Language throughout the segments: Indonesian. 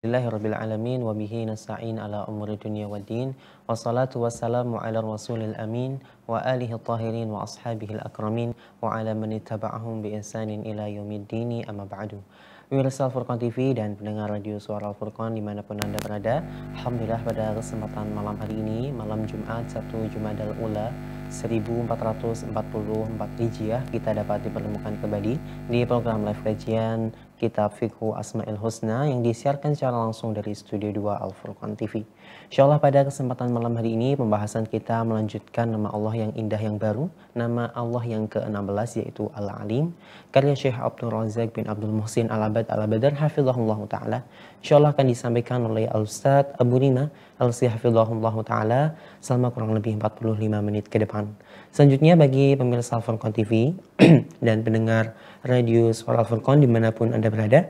Alhamdulillahirabbil alamin wa bihi nasta'in ala umuri dunya waddin wassalatu wassalamu ala rasulil amin wa alihi tahirin wa ashabihi akramin wa ala man ittaba'ahum bi ihsanin ila yaumiddin amma ba'du. Pemirsa Al-Furqan TV dan pendengar radio Suara Al-Furqan dimanapun Anda berada, Alhamdulillah pada kesempatan malam hari ini, malam Jumat 1 Jumadal Ula 1444 Hijriah, kita dapat dipertemukan kembali di program live kajian Kitab Fiqhu Asma'il Husna yang disiarkan secara langsung dari Studio 2 Al-Furqan TV. Insyaallah pada kesempatan malam hari ini pembahasan kita melanjutkan nama Allah yang indah yang baru, nama Allah yang ke-16 yaitu Al-Alim, karya Syekh Abdul Razak bin Abdul Muhsin Al-Abad Al-Badar hafizahullah taala. Insyaallah akan disampaikan oleh Al-Ustaz Abu Rima Al-Si hafizahullah taala selama kurang lebih 45 menit ke depan. Selanjutnya bagi pemirsa Al-Furqan TV dan pendengar radio Suara Al-Furqan dimanapun Anda berada,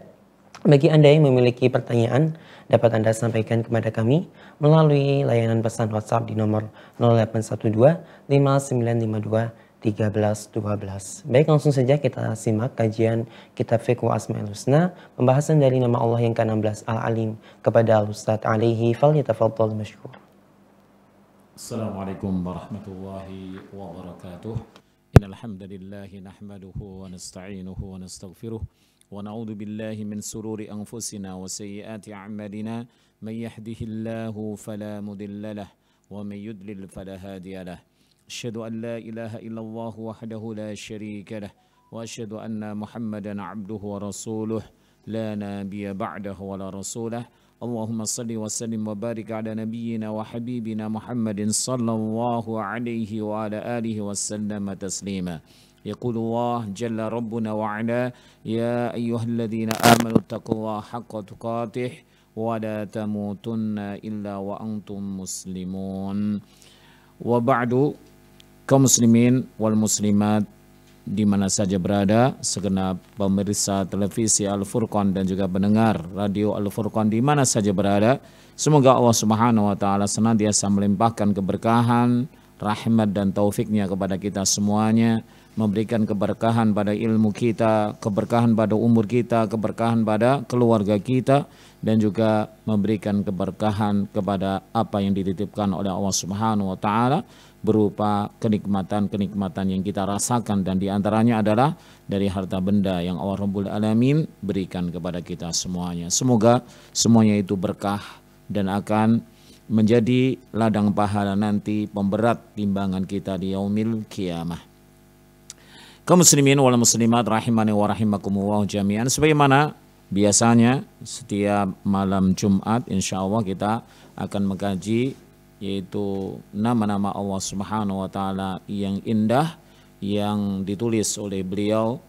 bagi Anda yang memiliki pertanyaan dapat Anda sampaikan kepada kami melalui layanan pesan WhatsApp di nomor 0812 5952 1312. Baik, langsung saja kita simak kajian Kitab Fiqhu Asma'il Husna, pembahasan dari nama Allah yang ke-16 Al-Alim kepada Al-Ustaz alaihi falyatafaddal masykur. Assalamualaikum warahmatullahi wabarakatuh. Innal hamdalillahi nahmaduhu wa nasta'inuhu wa nastaghfiruh wa na'udzu billahi min sururi anfusina wa sayyiati a'malina may yahdihillahu fala mudilla lahu wa may yudlil fala hadiya lahu. Asyhadu an la ilaha illallah wahdahu la syarika lahu wa asyhadu anna Muhammadan 'abduhu wa rasuluh la nabiyya ba'dahu wa la rasulah. Allahumma salli wa sallim wa barik ala nabiyyina wa habibina Muhammadin sallallahu alaihi wa ala alihi wa sallam taslima. Yaqulullah jalla rabbuna wa ala ya ayyuhalladzina amanu taqullaha haqqa tuqatih wa la tamutunna illa wa antum muslimun. Wa ba'du, kaum muslimin wal muslimat di mana saja berada, segenap pemirsa televisi Al-Furqan dan juga pendengar radio Al-Furqan di mana saja berada, semoga Allah Subhanahu wa taala senantiasa melimpahkan keberkahan, rahmat dan taufiknya kepada kita semuanya, memberikan keberkahan pada ilmu kita, keberkahan pada umur kita, keberkahan pada keluarga kita, dan juga memberikan keberkahan kepada apa yang dititipkan oleh Allah Subhanahu wa taala berupa kenikmatan-kenikmatan yang kita rasakan, dan diantaranya adalah dari harta benda yang Allah Rabbul Alamin berikan kepada kita semuanya. Semoga semuanya itu berkah dan akan menjadi ladang pahala nanti pemberat timbangan kita di yaumil qiyamah. Kaum muslimin wal muslimat rahimani wa rahimakumullah jami'an, sebagaimana biasanya setiap malam Jumat insyaallah kita akan mengkaji yaitu nama-nama Allah Subhanahu wa taala yang indah yang ditulis oleh beliau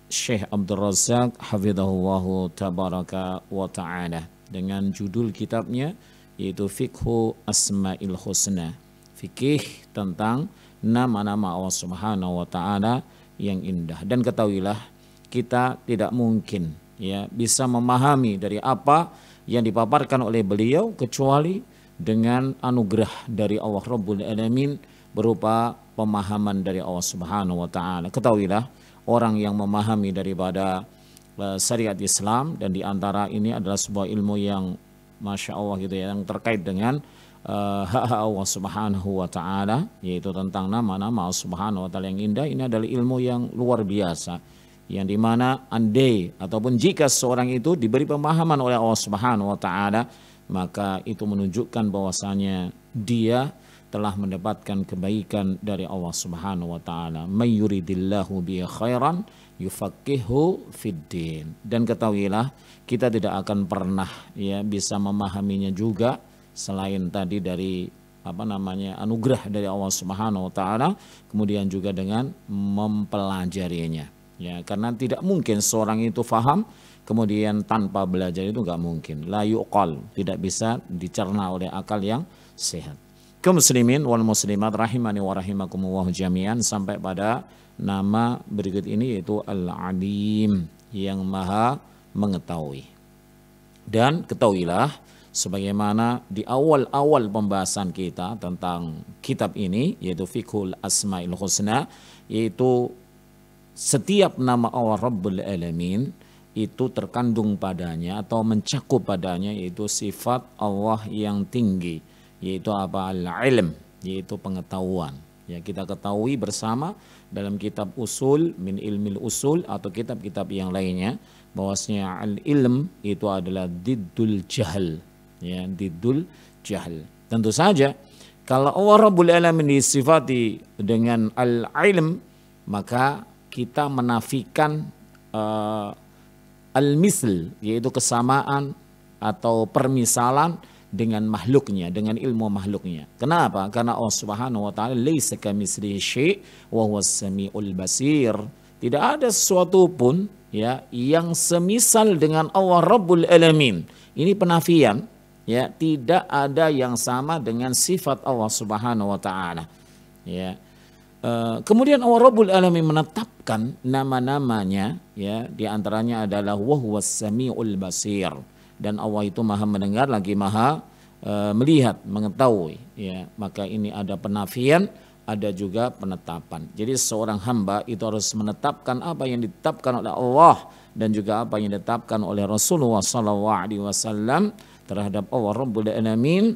Syekh Abdul Razak hafizahullahu tabaraka wa taala dengan judul kitabnya yaitu Fiqhu Asma'il Husna, fikih tentang nama-nama Allah Subhanahu wa taala yang indah. Dan ketahuilah kita tidak mungkin ya bisa memahami dari apa yang dipaparkan oleh beliau kecuali dengan anugerah dari Allah Rabbul Alamin berupa pemahaman dari Allah Subhanahu wa taala. Ketahuilah orang yang memahami daripada syariat Islam, dan diantara ini adalah sebuah ilmu yang Masya Allah gitu ya, yang terkait dengan hak Allah Subhanahu wa taala, yaitu tentang nama-nama Allah Subhanahu wa taala yang indah. Ini adalah ilmu yang luar biasa, yang dimana andai ataupun jika seorang itu diberi pemahaman oleh Allah Subhanahu wa taala, maka itu menunjukkan bahwasanya dia telah mendapatkan kebaikan dari Allah Subhanahu wa taala. May yuridillahu bihi khairan yufaqihu fiddin. Dan ketahuilah kita tidak akan pernah ya bisa memahaminya juga selain tadi dari anugerah dari Allah Subhanahu wa taala, kemudian juga dengan mempelajarinya. Ya, karena tidak mungkin seorang itu faham kemudian tanpa belajar, itu enggak mungkin. La yuqal, tidak bisa dicerna oleh akal yang sehat. Kaum muslimin wal muslimat rahimani wa rahimakumullah jami'an, sampai pada nama berikut ini yaitu Al-Alim, yang maha mengetahui. Dan ketahuilah sebagaimana di awal-awal pembahasan kita tentang kitab ini yaitu Fiqhul Asma'il Husna, yaitu setiap nama Allah Rabbul Alamin itu terkandung padanya atau mencakup padanya yaitu sifat Allah yang tinggi, yaitu apa? Al-ilm, yaitu pengetahuan. Ya, kita ketahui bersama dalam kitab usul min ilmil usul atau kitab-kitab yang lainnya bahwasanya al-ilm itu adalah diddul jahl, ya, diddul jahl. Tentu saja kalau Allah Rabbul Alamin disifati dengan al-ilm, maka kita menafikan al-misl, yaitu kesamaan atau permisalan dengan makhluknya, dengan ilmu makhluknya. Kenapa? Karena Allah Subhanahu wa taala laisa kamitslihi syai' wa huwas samiul basir. Tidak ada sesuatu pun ya yang semisal dengan Allah Rabbul Alamin. Ini penafian, ya, tidak ada yang sama dengan sifat Allah Subhanahu wa taala. Ya. Kemudian Allah Rabbul Alamin menetapkan nama-namanya, ya, di antaranya adalah wa huwas samiul basir. Dan Allah itu maha mendengar lagi maha melihat, mengetahui, ya. Maka ini ada penafian, ada juga penetapan. Jadi seorang hamba itu harus menetapkan apa yang ditetapkan oleh Allah dan juga apa yang ditetapkan oleh Rasulullah SAW terhadap Allah Rabbul Alamin.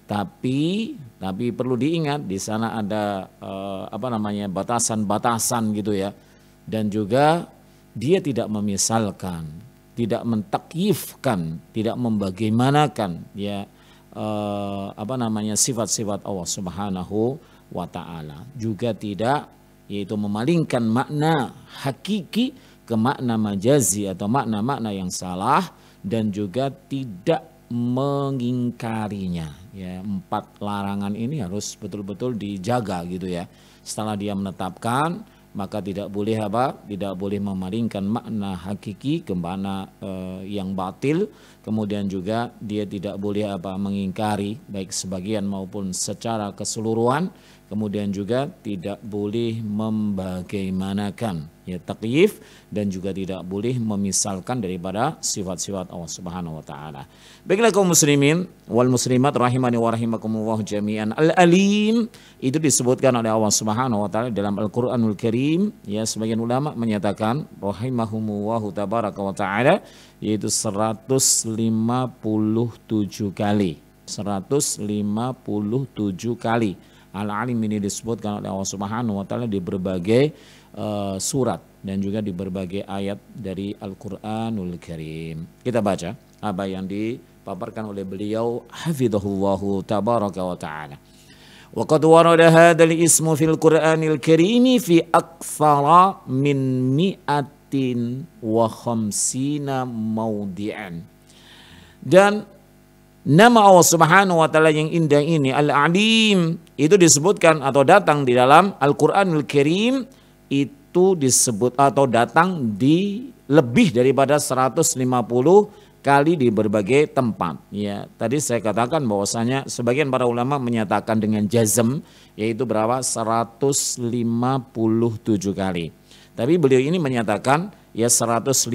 Tapi perlu diingat di sana ada batasan-batasan gitu ya. Dan juga dia tidak memisalkan, tidak mentakyifkan, tidak membagaimanakan ya sifat-sifat Allah Subhanahu wa taala. Juga tidak yaitu memalingkan makna hakiki ke makna majazi atau makna-makna yang salah, dan juga tidak mengingkarinya. Ya, 4 larangan ini harus betul-betul dijaga gitu ya. Setelah dia menetapkan, maka tidak boleh tidak boleh memalingkan makna hakiki ke makna yang batil. Kemudian juga dia tidak boleh mengingkari baik sebagian maupun secara keseluruhan. Kemudian juga tidak boleh membagaimanakan, ya, takyif, dan juga tidak boleh memisalkan daripada sifat-sifat Allah Subhanahu wa taala. Baiklah kaum muslimin wal muslimat rahimani wa rahimakumullah jami'an. Al-Alim itu disebutkan oleh Allah Subhanahu wa taala dalam Al-Qur'anul Karim, ya, sebagian ulama menyatakan rahimahumullahu tabaraka wa taala yaitu 157 kali. 157 kali. Al-Alim ini disebutkan oleh Allah Subhanahu wa taala di berbagai surat dan juga di berbagai ayat dari Al-Qur'anul Karim. Kita baca apa yang dipaparkan oleh beliau hafizahullahu tabaraka wa taala. Wa qad warada hadzal ismu fil Qur'anil Karim fi aktsara min 150 mawdi'an. Dan nama Allah Subhanahu wa taala yang indah ini Al-Alim itu disebutkan atau datang di dalam Al-Qur'anul Karim itu disebut atau datang di lebih daripada 150 kali di berbagai tempat. Ya, tadi saya katakan bahwasanya sebagian para ulama menyatakan dengan jazm yaitu berapa? 157 kali. Tapi beliau ini menyatakan ya 150.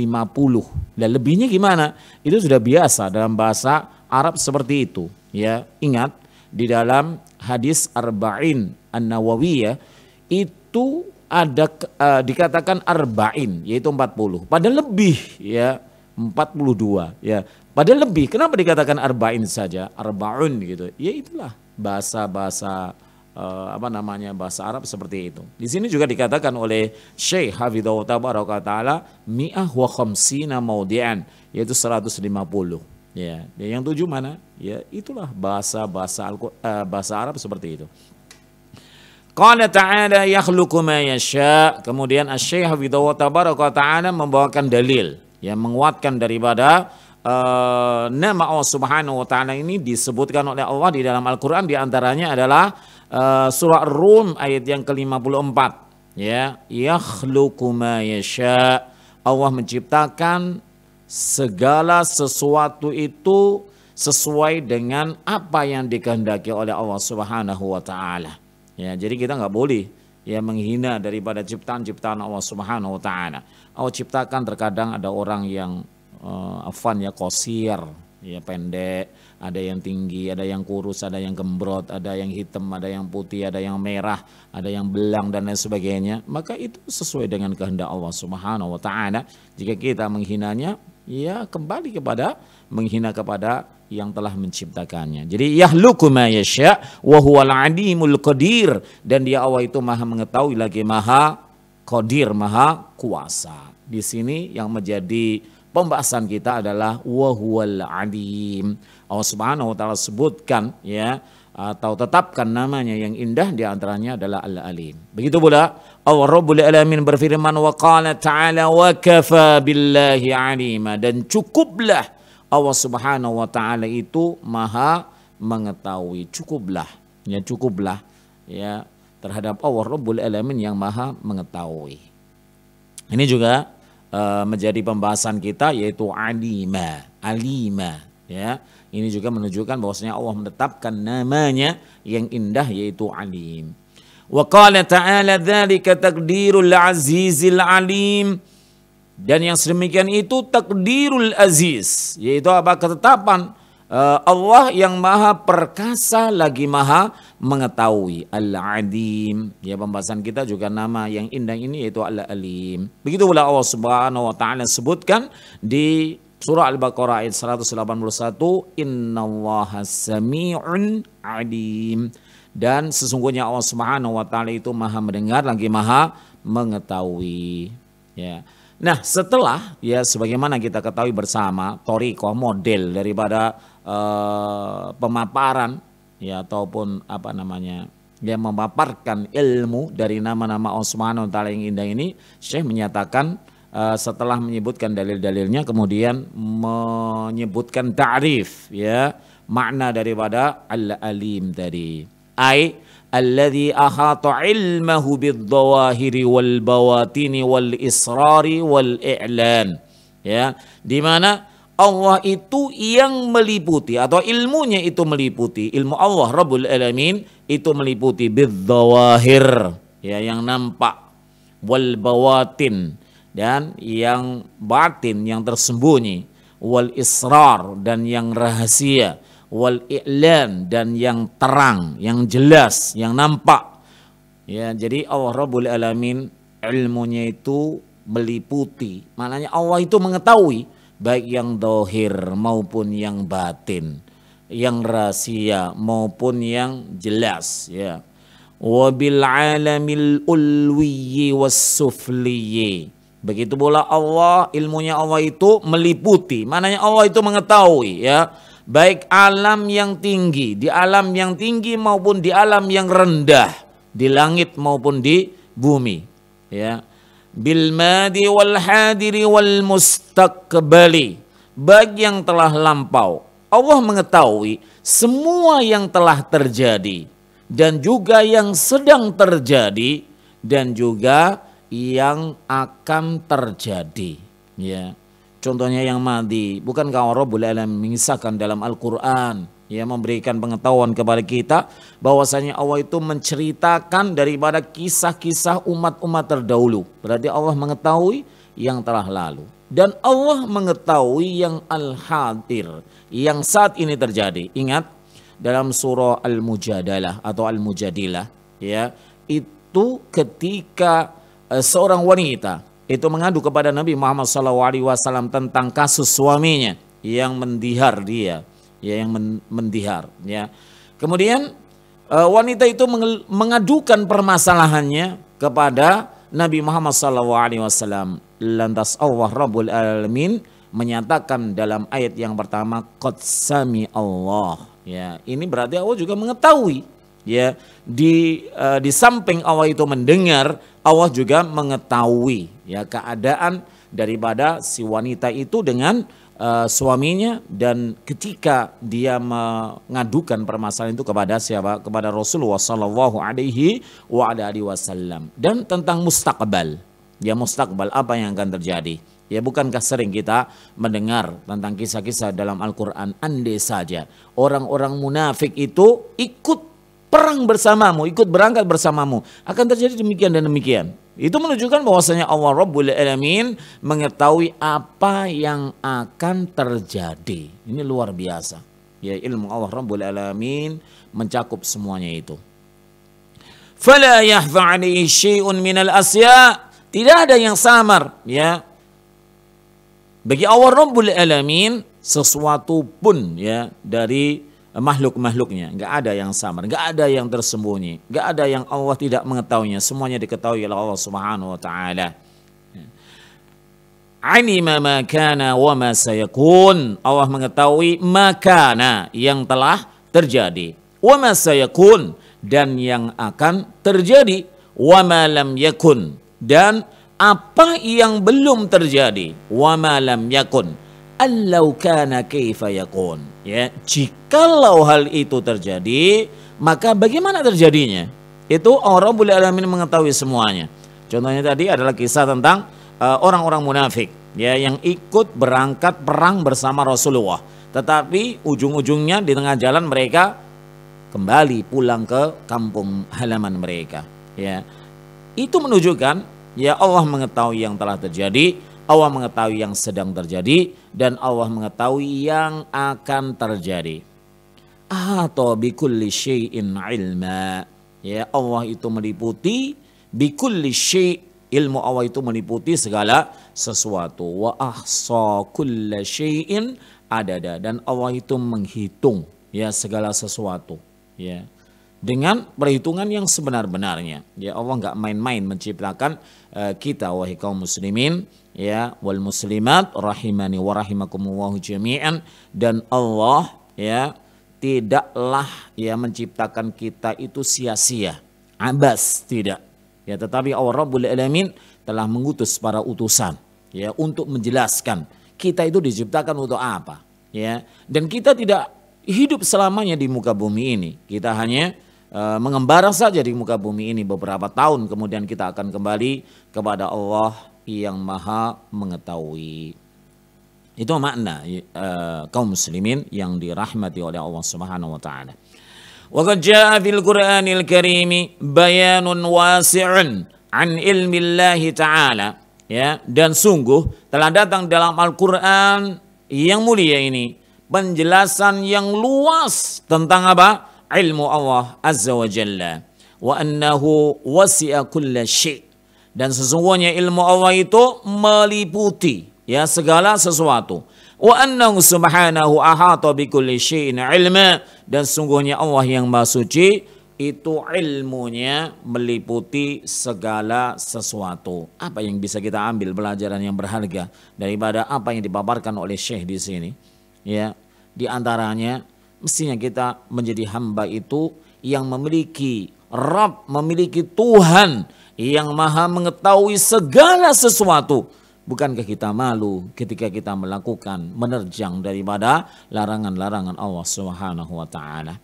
Dan lebihnya gimana? Itu sudah biasa dalam bahasa Arab seperti itu. Ya, ingat di dalam hadis Arba'in An-Nawawiyah itu ada dikatakan arba'in yaitu 40. Padahal lebih ya 42 ya. Padahal lebih. Kenapa dikatakan arba'in saja? Arba'un gitu. Ya itulah bahasa bahasa Arab seperti itu. Di sini juga dikatakan oleh Syekh Hafidhahu Tabaraka Ta'ala mi'ah wa khamsina mawdi'an yaitu 150. Ya, yang 7 mana? Ya, itulah bahasa Arab seperti itu. Qala ta'ala yakhluqu ma yasha. Kemudian Asy-Syaikh Hafidhahu Tabaraka Ta'ala membawakan dalil yang menguatkan daripada nama Allah Subhanahu wa taala ini disebutkan oleh Allah di dalam Al-Qur'an, di antaranya adalah surah Ar-Rum ayat yang ke-54. Ya, yakhluqu ma yasha. Allah menciptakan segala sesuatu itu sesuai dengan apa yang dikehendaki oleh Allah Subhanahu wa taala. Ya, jadi kita nggak boleh ya menghina daripada ciptaan-ciptaan Allah Subhanahu wa taala. Allah ciptakan terkadang ada orang yang qasir ya pendek, ada yang tinggi, ada yang kurus, ada yang gembrot, ada yang hitam, ada yang putih, ada yang merah, ada yang belang dan lain sebagainya, maka itu sesuai dengan kehendak Allah Subhanahu wa taala. Jika kita menghinanya, ya kembali kepada menghina kepada yang telah menciptakannya. Jadi yahluku ma yasha wa huwal alimul qadir, dan dia Allah itu maha mengetahui lagi maha qadir, maha kuasa. Di sini yang menjadi pembahasan kita adalah wa huwal alim. Allah Subhanahu wa taala sebutkan ya atau tetapkan namanya yang indah, di antaranya adalah Al-Alim. Begitu pula Allah Rabbul Alamin berfirman wa qala ta'ala wa kafa billahi alima, dan cukuplah Allah Subhanahu wa taala itu maha mengetahui. Cukuplah ya terhadap Allah Rabbul Alamin yang maha mengetahui. Ini juga menjadi pembahasan kita, yaitu alima ya. Ini juga menunjukkan bahwasanya Allah menetapkan namanya yang indah, yaitu alim. Wa qala ta'ala dzalika taqdirul azizil alim, dan yang sedemikian itu takdirul aziz, yaitu apa? Ketetapan Allah yang maha perkasa lagi maha mengetahui. Al-Alim, ya pembahasan kita juga nama yang indah ini yaitu Al-Alim. Begitu pula Allah Subhanahu wa taala sebutkan di surah Al-Baqarah ayat 181, innallaha sami'un alim, dan sesungguhnya Allah Subhanahu wa taala itu maha mendengar lagi maha mengetahui, ya. Nah, setelah ya sebagaimana kita ketahui bersama, thoriqah model daripada pemaparan ya ataupun apa namanya yang memaparkan ilmu dari nama-nama Allah Subhanahu wa taala yang indah ini, Syekh menyatakan setelah menyebutkan dalil-dalilnya kemudian menyebutkan ta'rif ya makna daripada Al-Alim tadi. Alladzi ahata ilmahu bidh-dhawahiri wal bawatini wal israri wal i'lan, ya, di mana Allah itu yang meliputi atau ilmunya itu meliputi, ilmu Allah Rabbul Alamin itu meliputi bidh-dhawahir, ya, yang nampak, wal bawatin, dan yang batin, yang tersembunyi, wal israr, dan yang rahasia, wal i'lan, dan yang terang, yang jelas, yang nampak. Ya, jadi Allah Rabbul Alamin ilmunya itu meliputi. Maknanya Allah itu mengetahui baik yang zahir maupun yang batin, yang rahasia maupun yang jelas, ya. Wa bil alamil ulwiyyi was sufliyyi. Begitu pula Allah, ilmunya Allah itu meliputi. Maknanya Allah itu mengetahui, ya, baik alam yang tinggi, di alam yang tinggi maupun di alam yang rendah, di langit maupun di bumi, ya. Bil madi wal hadiri wal mustaqbali, baik yang telah lampau, Allah mengetahui semua yang telah terjadi dan juga yang sedang terjadi dan juga yang akan terjadi, ya. Contohnya yang madi, bukankah Rabbul Alamin mengisahkan dalam Al-Quran, ya, memberikan pengetahuan kepada kita bahwasanya Allah itu menceritakan daripada kisah-kisah umat-umat terdahulu. Berarti Allah mengetahui yang telah lalu, dan Allah mengetahui yang al-hadir, yang saat ini terjadi. Ingat dalam surah Al-Mujadalah atau Al-Mujadilah, ya, itu ketika seorang wanita itu mengadu kepada Nabi Muhammad SAW tentang kasus suaminya yang mendihar dia, ya, yang mendihar, ya. Kemudian wanita itu mengadukan permasalahannya kepada Nabi Muhammad SAW. Lantas Allah Rabbul Alamin menyatakan dalam ayat yang pertama, qad sami Allah, ya. Ini berarti Allah juga mengetahui, ya. Di samping Allah itu mendengar, Allah juga mengetahui, ya, keadaan daripada si wanita itu dengan suaminya, dan ketika dia mengadukan permasalahan itu kepada siapa? Kepada Rasulullah Sallallahu Alaihi Wasallam. Dan tentang mustaqbal, ya, mustaqbal apa yang akan terjadi? Ya, bukankah sering kita mendengar tentang kisah-kisah dalam Al-Quran, andai saja orang-orang munafik itu ikut perang bersamamu, ikut berangkat bersamamu, akan terjadi demikian dan demikian. Itu menunjukkan bahwasanya Allah Rabbul Alamin mengetahui apa yang akan terjadi. Ini luar biasa. Ya, ilmu Allah Rabbul Alamin mencakup semuanya itu. Fala yahfa 'alaihi syai'un minal asya'. Tidak ada yang samar, ya. Bagi Allah Rabbul Alamin sesuatu pun, ya, dari makhluk-makhluknya, enggak ada yang samar, enggak ada yang tersembunyi, enggak ada yang Allah tidak mengetahuinya, semuanya diketahui oleh Allah Subhanahu wa taala. Alima ma kana wa ma sayakun. Allah mengetahui ma kana, yang telah terjadi, wa ma sayakun, dan yang akan terjadi, wa ma lam yakun, dan apa yang belum terjadi, wa ma lam yakun. Allau kana kaifa yakun. Ya, jikalau hal itu terjadi, maka bagaimana terjadinya? Itu Allah Rabbul Alamin mengetahui semuanya. Contohnya tadi adalah kisah tentang orang-orang munafik, ya, yang ikut berangkat perang bersama Rasulullah. Tetapi ujung-ujungnya di tengah jalan mereka kembali pulang ke kampung halaman mereka. Ya, itu menunjukkan, ya, Allah mengetahui yang telah terjadi, Allah mengetahui yang sedang terjadi, dan Allah mengetahui yang akan terjadi. Atau bikulli syai'in ilma. Ya, Allah itu meliputi bikulli syai', ilmu Allah itu meliputi segala sesuatu. Wa ahsa kulla syai'in adada, dan Allah itu menghitung, ya, segala sesuatu, ya, dengan perhitungan yang sebenar-benarnya. Ya, Allah nggak main-main menciptakan kita, wahai kaum muslimin, ya, wal muslimat rahimani wa rahimakumullahu jami'an. Dan Allah, ya, tidaklah, ya, menciptakan kita itu sia-sia, abas, tidak. Ya, tetapi Allah Rabbul Alamin telah mengutus para utusan, ya, untuk menjelaskan kita itu diciptakan untuk apa, ya. Dan kita tidak hidup selamanya di muka bumi ini. Kita hanya mengembara saja di muka bumi ini beberapa tahun, kemudian kita akan kembali kepada Allah yang Maha mengetahui. Itu makna kaum muslimin yang dirahmati oleh Allah Subhanahu wa taala. Wa qad jaa fil Qur'anil Karim bayanun wasi'un an ilmi Allah taala, ya, dan sungguh telah datang dalam Al-Qur'an yang mulia ini penjelasan yang luas tentang apa? Ilmu Allah Azza wa Jalla. Wa annahu wasi'a kulla syai', dan sesungguhnya ilmu Allah itu meliputi, ya, segala sesuatu. Wa annahu subhanahu ahata bikulli syai'in ilma, dan sesungguhnya Allah yang Maha Suci itu ilmunya meliputi segala sesuatu. Apa yang bisa kita ambil pelajaran yang berharga daripada apa yang dipaparkan oleh Syekh di sini? Ya, di antaranya mestinya kita menjadi hamba itu yang memiliki Rabb, memiliki Tuhan yang Maha mengetahui segala sesuatu. Bukankah kita malu ketika kita melakukan, menerjang daripada larangan-larangan Allah Subhanahu wa taala?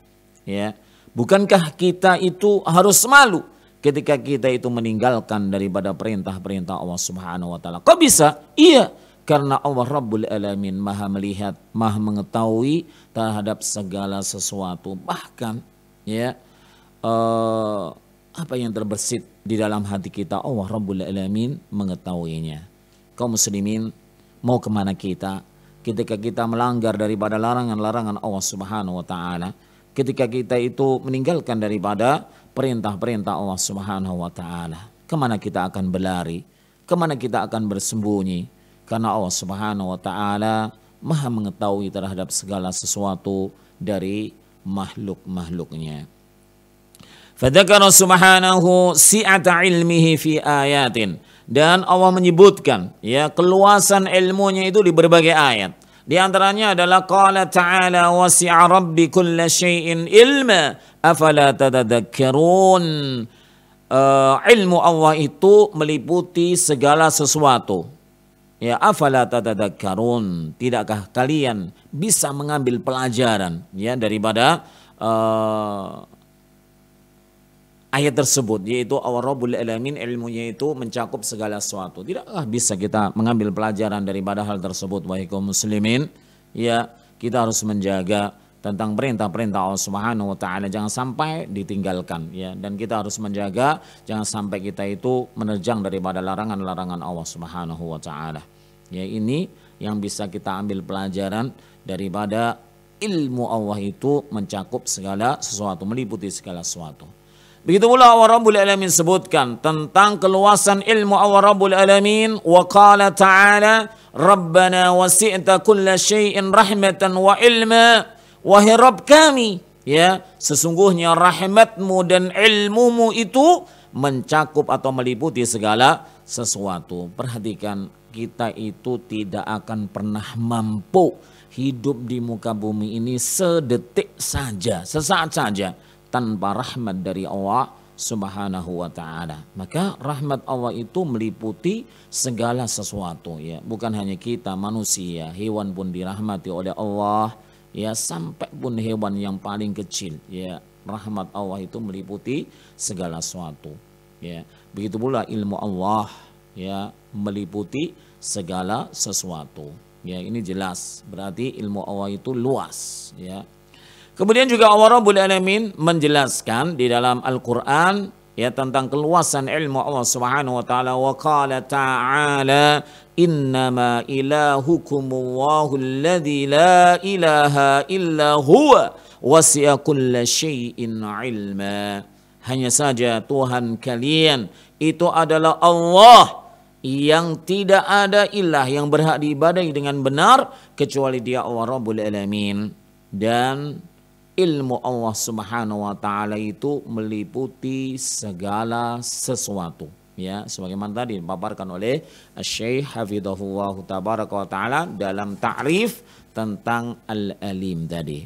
Ya, bukankah kita itu harus malu ketika kita itu meninggalkan daripada perintah-perintah Allah Subhanahu wa taala? Kok bisa? Iya, karena Allah Rabbul Alamin Maha melihat, Maha mengetahui terhadap segala sesuatu. Bahkan, ya, apa yang terbersit di dalam hati kita, Allah Rabbul Alamin mengetahuinya. Kaum muslimin, mau kemana kita ketika kita melanggar daripada larangan-larangan Allah Subhanahu wa taala, ketika kita itu meninggalkan daripada perintah-perintah Allah Subhanahu wa taala? Kemana kita akan berlari? Kemana kita akan bersembunyi? Karena Allah Subhanahu wa taala Maha mengetahui terhadap segala sesuatu dari makhluk-makhluknya. Fadzakara subhanahu si'ata ilmihi fi ayatin, dan Allah menyebutkan, ya, keluasan ilmunya itu di berbagai ayat. Di antaranya adalah qala ta'ala wasi'a rabbi kulla syai'in ilma afala tadadakkarun. Ilmu Allah itu meliputi segala sesuatu. Ya, afala tadadakkarun, tidakkah kalian bisa mengambil pelajaran, ya, daripada ayat tersebut, yaitu Allah Rabbul Alamin ilmunya itu mencakup segala sesuatu. Tidakkah bisa kita mengambil pelajaran daripada hal tersebut, wahai kaum muslimin? Ya, kita harus menjaga tentang perintah-perintah Allah Subhanahu wa taala jangan sampai ditinggalkan ya, dan kita harus menjaga jangan sampai kita itu menerjang daripada larangan-larangan Allah Subhanahu wa taala. Ya, ini yang bisa kita ambil pelajaran daripada ilmu Allah itu mencakup segala sesuatu, meliputi segala sesuatu. Begitu pula Allah Rabbul Alamin sebutkan tentang keluasan ilmu Allah Rabbul Alamin, wa qala ta'ala Rabbana wasi'ta kulla syai'in rahmatan wa ilma. Wahai Rabb kami, ya, sesungguhnya rahmatmu dan ilmumu itu mencakup atau meliputi segala sesuatu. Perhatikan, kita itu tidak akan pernah mampu hidup di muka bumi ini sedetik saja, sesaat saja tanpa rahmat dari Allah Subhanahu wa taala. Maka rahmat Allah itu meliputi segala sesuatu ya, bukan hanya kita manusia, hewan pun dirahmati oleh Allah. Ya, sampai pun hewan yang paling kecil, ya, rahmat Allah itu meliputi segala sesuatu. Ya, begitu pula ilmu Allah, ya, meliputi segala sesuatu. Ya, ini jelas. Berarti ilmu Allah itu luas. Ya. Kemudian juga Allah Rabbul Alamin menjelaskan di dalam Al-Quran ya tentang keluasan ilmu Allah Subhanahu wa taala. Wa qala ta'ala innama ilahukumullahu alladzi la ilaha illa huwa wasi'a kulla syai'in ilma. Hanya saja Tuhan kalian itu adalah Allah yang tidak ada ilah yang berhak diibadahi dengan benar kecuali Dia Allah Rabbul Alamin, dan ilmu Allah Subhanahu wa taala itu meliputi segala sesuatu. Ya, sebagaimana tadi dipaparkan oleh Syekh Hafizahullah Tabaraka wa taala dalam ta'rif tentang Al-Alim tadi.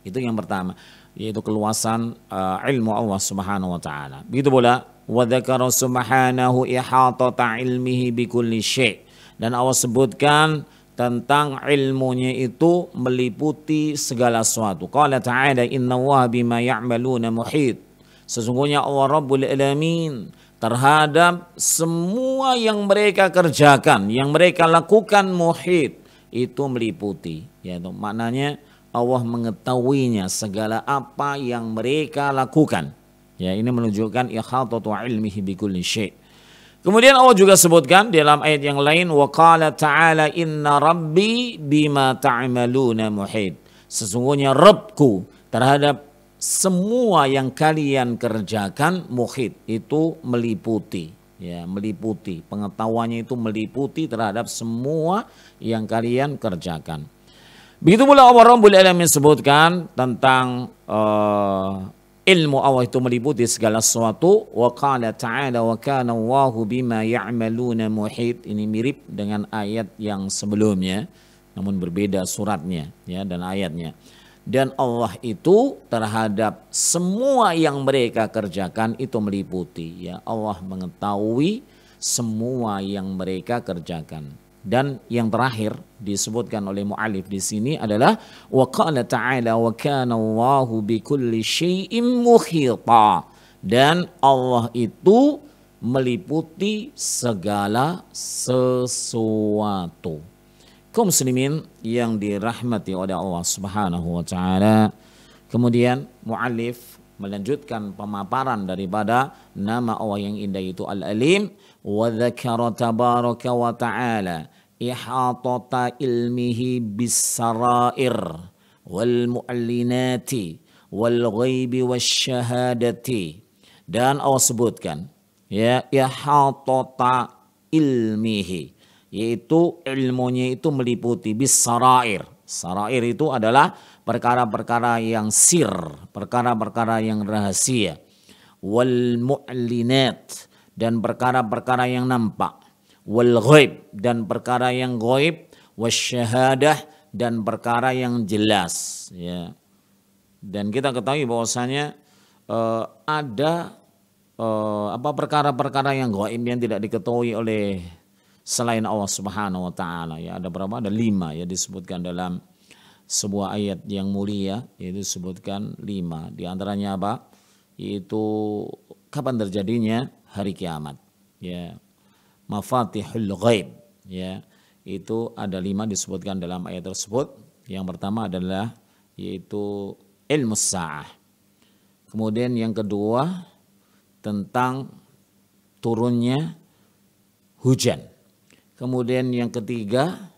Itu yang pertama, yaitu keluasan ilmu Allah Subhanahu wa taala. Begitu pula wa dzakara subhanahu ihatata ilmihi bikulli syai', dan Allah sebutkan tentang ilmunya itu meliputi segala sesuatu. Qala ta'ala innallaha bima ya'maluna muhit. Sesungguhnya Allah Rabbul Alamin terhadap semua yang mereka kerjakan, yang mereka lakukan, muhit, itu meliputi. Yaitu maknanya Allah mengetahuinya segala apa yang mereka lakukan. Ya, ini menunjukkan ihatatu ilmihi bikulli syai'. Kemudian Allah juga sebutkan dalam ayat yang lain, wa qala ta'ala inna rabbi bima ta'maluna muhit. Sesungguhnya Rabbku terhadap semua yang kalian kerjakan, muhit, itu meliputi. Ya, meliputi. Pengetahuannya itu meliputi terhadap semua yang kalian kerjakan. Begitu pula Allah Rabbul Alamin sebutkan tentang ilmu Allah itu meliputi segala sesuatu. Wa qala ta'ala wa kana Allahu bima ya'maluna muhit. Ini mirip dengan ayat yang sebelumnya, namun berbeda suratnya ya dan ayatnya. Dan Allah itu terhadap semua yang mereka kerjakan itu meliputi. Ya, Allah mengetahui semua yang mereka kerjakan. Dan yang terakhir disebutkan oleh mu'alif di sini adalah wa qala ta'ala wa kana Allahu bikulli syai'in muhita. Dan Allah itu meliputi segala sesuatu. Kaum muslimin yang dirahmati oleh Allah Subhanahu wa taala. Kemudian muallif melanjutkan pemaparan daripada nama Allah yang indah itu Al-Alim, wa dzakara tabaraka wa taala ihatata ilmihi bis-sarair wal mu'allinati wal ghaibi wasyahadati. Dan Allah sebutkan ya ihatata ilmihi, yaitu ilmunya itu meliputi bis-sarair. Sarair itu adalah perkara-perkara yang sir, perkara-perkara yang rahasia. Wal mu'linat, dan perkara-perkara yang nampak. Wal ghaib, dan perkara yang ghaib. Wasyahadah, dan perkara yang jelas. Ya. Dan kita ketahui bahwasanya ada perkara-perkara yang ghaib yang tidak diketahui oleh selain Allah Subhanahu wa taala. Ya, ada berapa? Ada 5 ya disebutkan dalam sebuah ayat yang mulia, yaitu disebutkan 5. Di antaranya apa? Yaitu kapan terjadinya hari kiamat. Ya. Mafatihul ghaib. Ya. Itu ada 5 disebutkan dalam ayat tersebut. Yang pertama adalah yaitu ilmu sa'ah. Kemudian yang kedua tentang turunnya hujan. Kemudian yang ketiga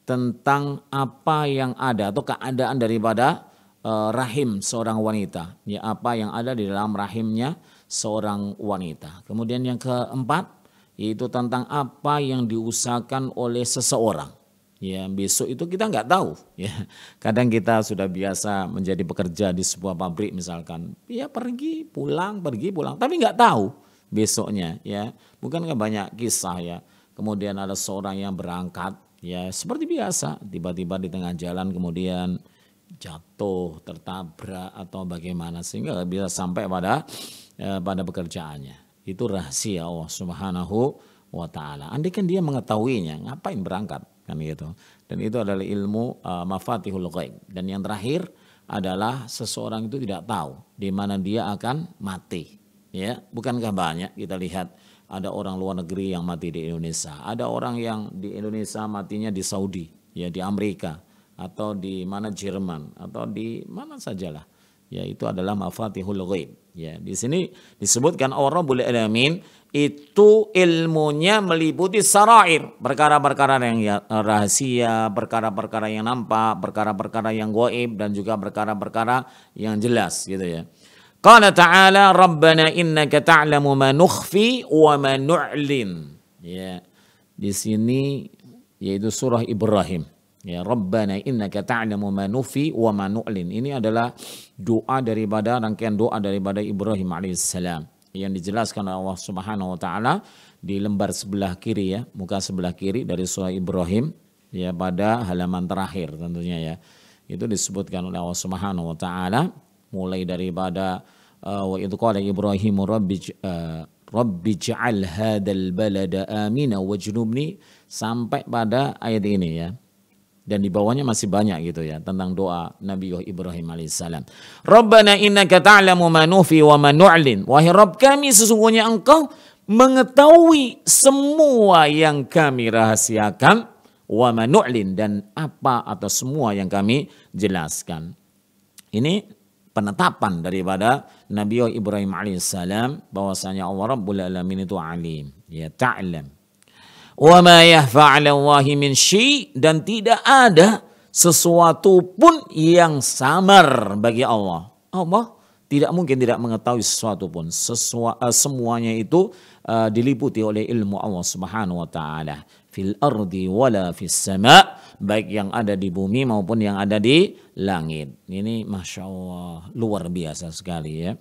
tentang apa yang ada atau keadaan daripada rahim seorang wanita, ya, apa yang ada di dalam rahimnya seorang wanita. Kemudian yang keempat yaitu tentang apa yang diusahakan oleh seseorang. Ya, besok itu kita nggak tahu. Ya, kadang kita sudah biasa menjadi pekerja di sebuah pabrik misalkan, ya pergi pulang, tapi nggak tahu besoknya. Ya, bukankah banyak kisah ya. Kemudian ada seorang yang berangkat, ya seperti biasa, tiba-tiba di tengah jalan kemudian jatuh, tertabrak atau bagaimana sehingga nggak bisa sampai pada pekerjaannya. Itu rahasia Allah Subhanahu wa Ta'ala. Andai kan dia mengetahuinya, ngapain berangkat? Kan gitu. Dan itu adalah ilmu mafatihul ghaib. Dan yang terakhir adalah seseorang itu tidak tahu di mana dia akan mati. Ya, bukankah banyak kita lihat ada orang luar negeri yang mati di Indonesia, ada orang yang di Indonesia matinya di Saudi, ya di Amerika atau di mana Jerman atau di mana sajalah. Ya, itu adalah mafatihul ghaib. Ya, di sini disebutkan Rabbul Alamin itu ilmunya meliputi sarair, perkara-perkara yang rahasia, perkara-perkara yang nampak, perkara-perkara yang gaib dan juga perkara-perkara yang jelas gitu ya. Qala ta'ala Rabbana innaka ta'lamu ma nukhfi wa ma nu'lin. Ya. Di sini yaitu surah Ibrahim. Ya, Rabbana innaka ta'lamu ma nukhfi wa ma nu'lin. Ini adalah doa daripada rangkaian doa daripada Ibrahim alaihissalam yang dijelaskan oleh Allah Subhanahu wa taala di lembar sebelah kiri ya, muka sebelah kiri dari surah Ibrahim ya pada halaman terakhir tentunya ya. Itu disebutkan oleh Allah Subhanahu wa taala mulai daripada wa idh qala Ibrahim rabbi ij'al hadzal balada amina wajnubni sampai pada ayat ini ya. Dan di bawahnya masih banyak gitu ya tentang doa Nabi Ibrahim alaihissalam. Rabbana innaka ta'lamu ma nukhfi wa ma nu'lin. Wahai Rabb kami, sesungguhnya Engkau mengetahui semua yang kami rahasiakan, wa ma nu'lin, dan apa atau semua yang kami jelaskan. Ini penetapan daripada Nabi Ibrahim alaihissalam bahwasanya Allah Rabbul Alamin itu alim, ya ta'lam. Wa ma yahfa 'ala Allahi min syai', dan tidak ada sesuatu pun yang samar bagi Allah. Allah tidak mungkin tidak mengetahui sesuatu pun. Semuanya itu diliputi oleh ilmu Allah Subhanahu wa taala. Fil ardi wala fis sama', baik yang ada di bumi maupun yang ada di langit. Ini Masya Allah luar biasa sekali ya.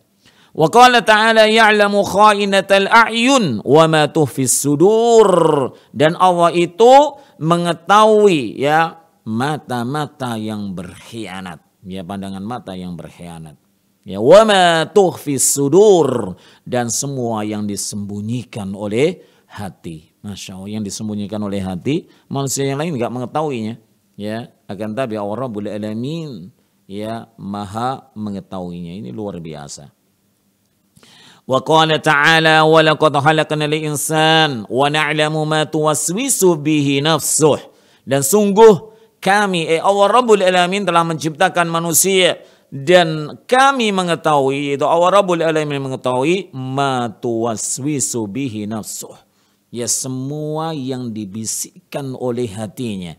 Wa qala ta'ala ya'lamu kha'inatal a'yun wa ma tuhfis sudur, dan Allah itu mengetahui ya mata-mata yang berkhianat, ya pandangan mata yang berkhianat. Ya wa ma tuhfis sudur, dan semua yang disembunyikan oleh hati. Masya Allah, yang disembunyikan oleh hati manusia yang lain enggak mengetahuinya. Ya, akan tapi Allah Rabbul Alamin ya maha mengetahuinya. Ini luar biasa. Wa qala ta'ala wa laqad khalaqnal insan wa na'lamu ma tuwaswisu bihi nafsuh, dan sungguh kami Allah Rabbul Alamin telah menciptakan manusia dan kami mengetahui, itu Allah Rabbul Alamin mengetahui ma tuwaswisu bihi nafsuh, ya semua yang dibisikkan oleh hatinya,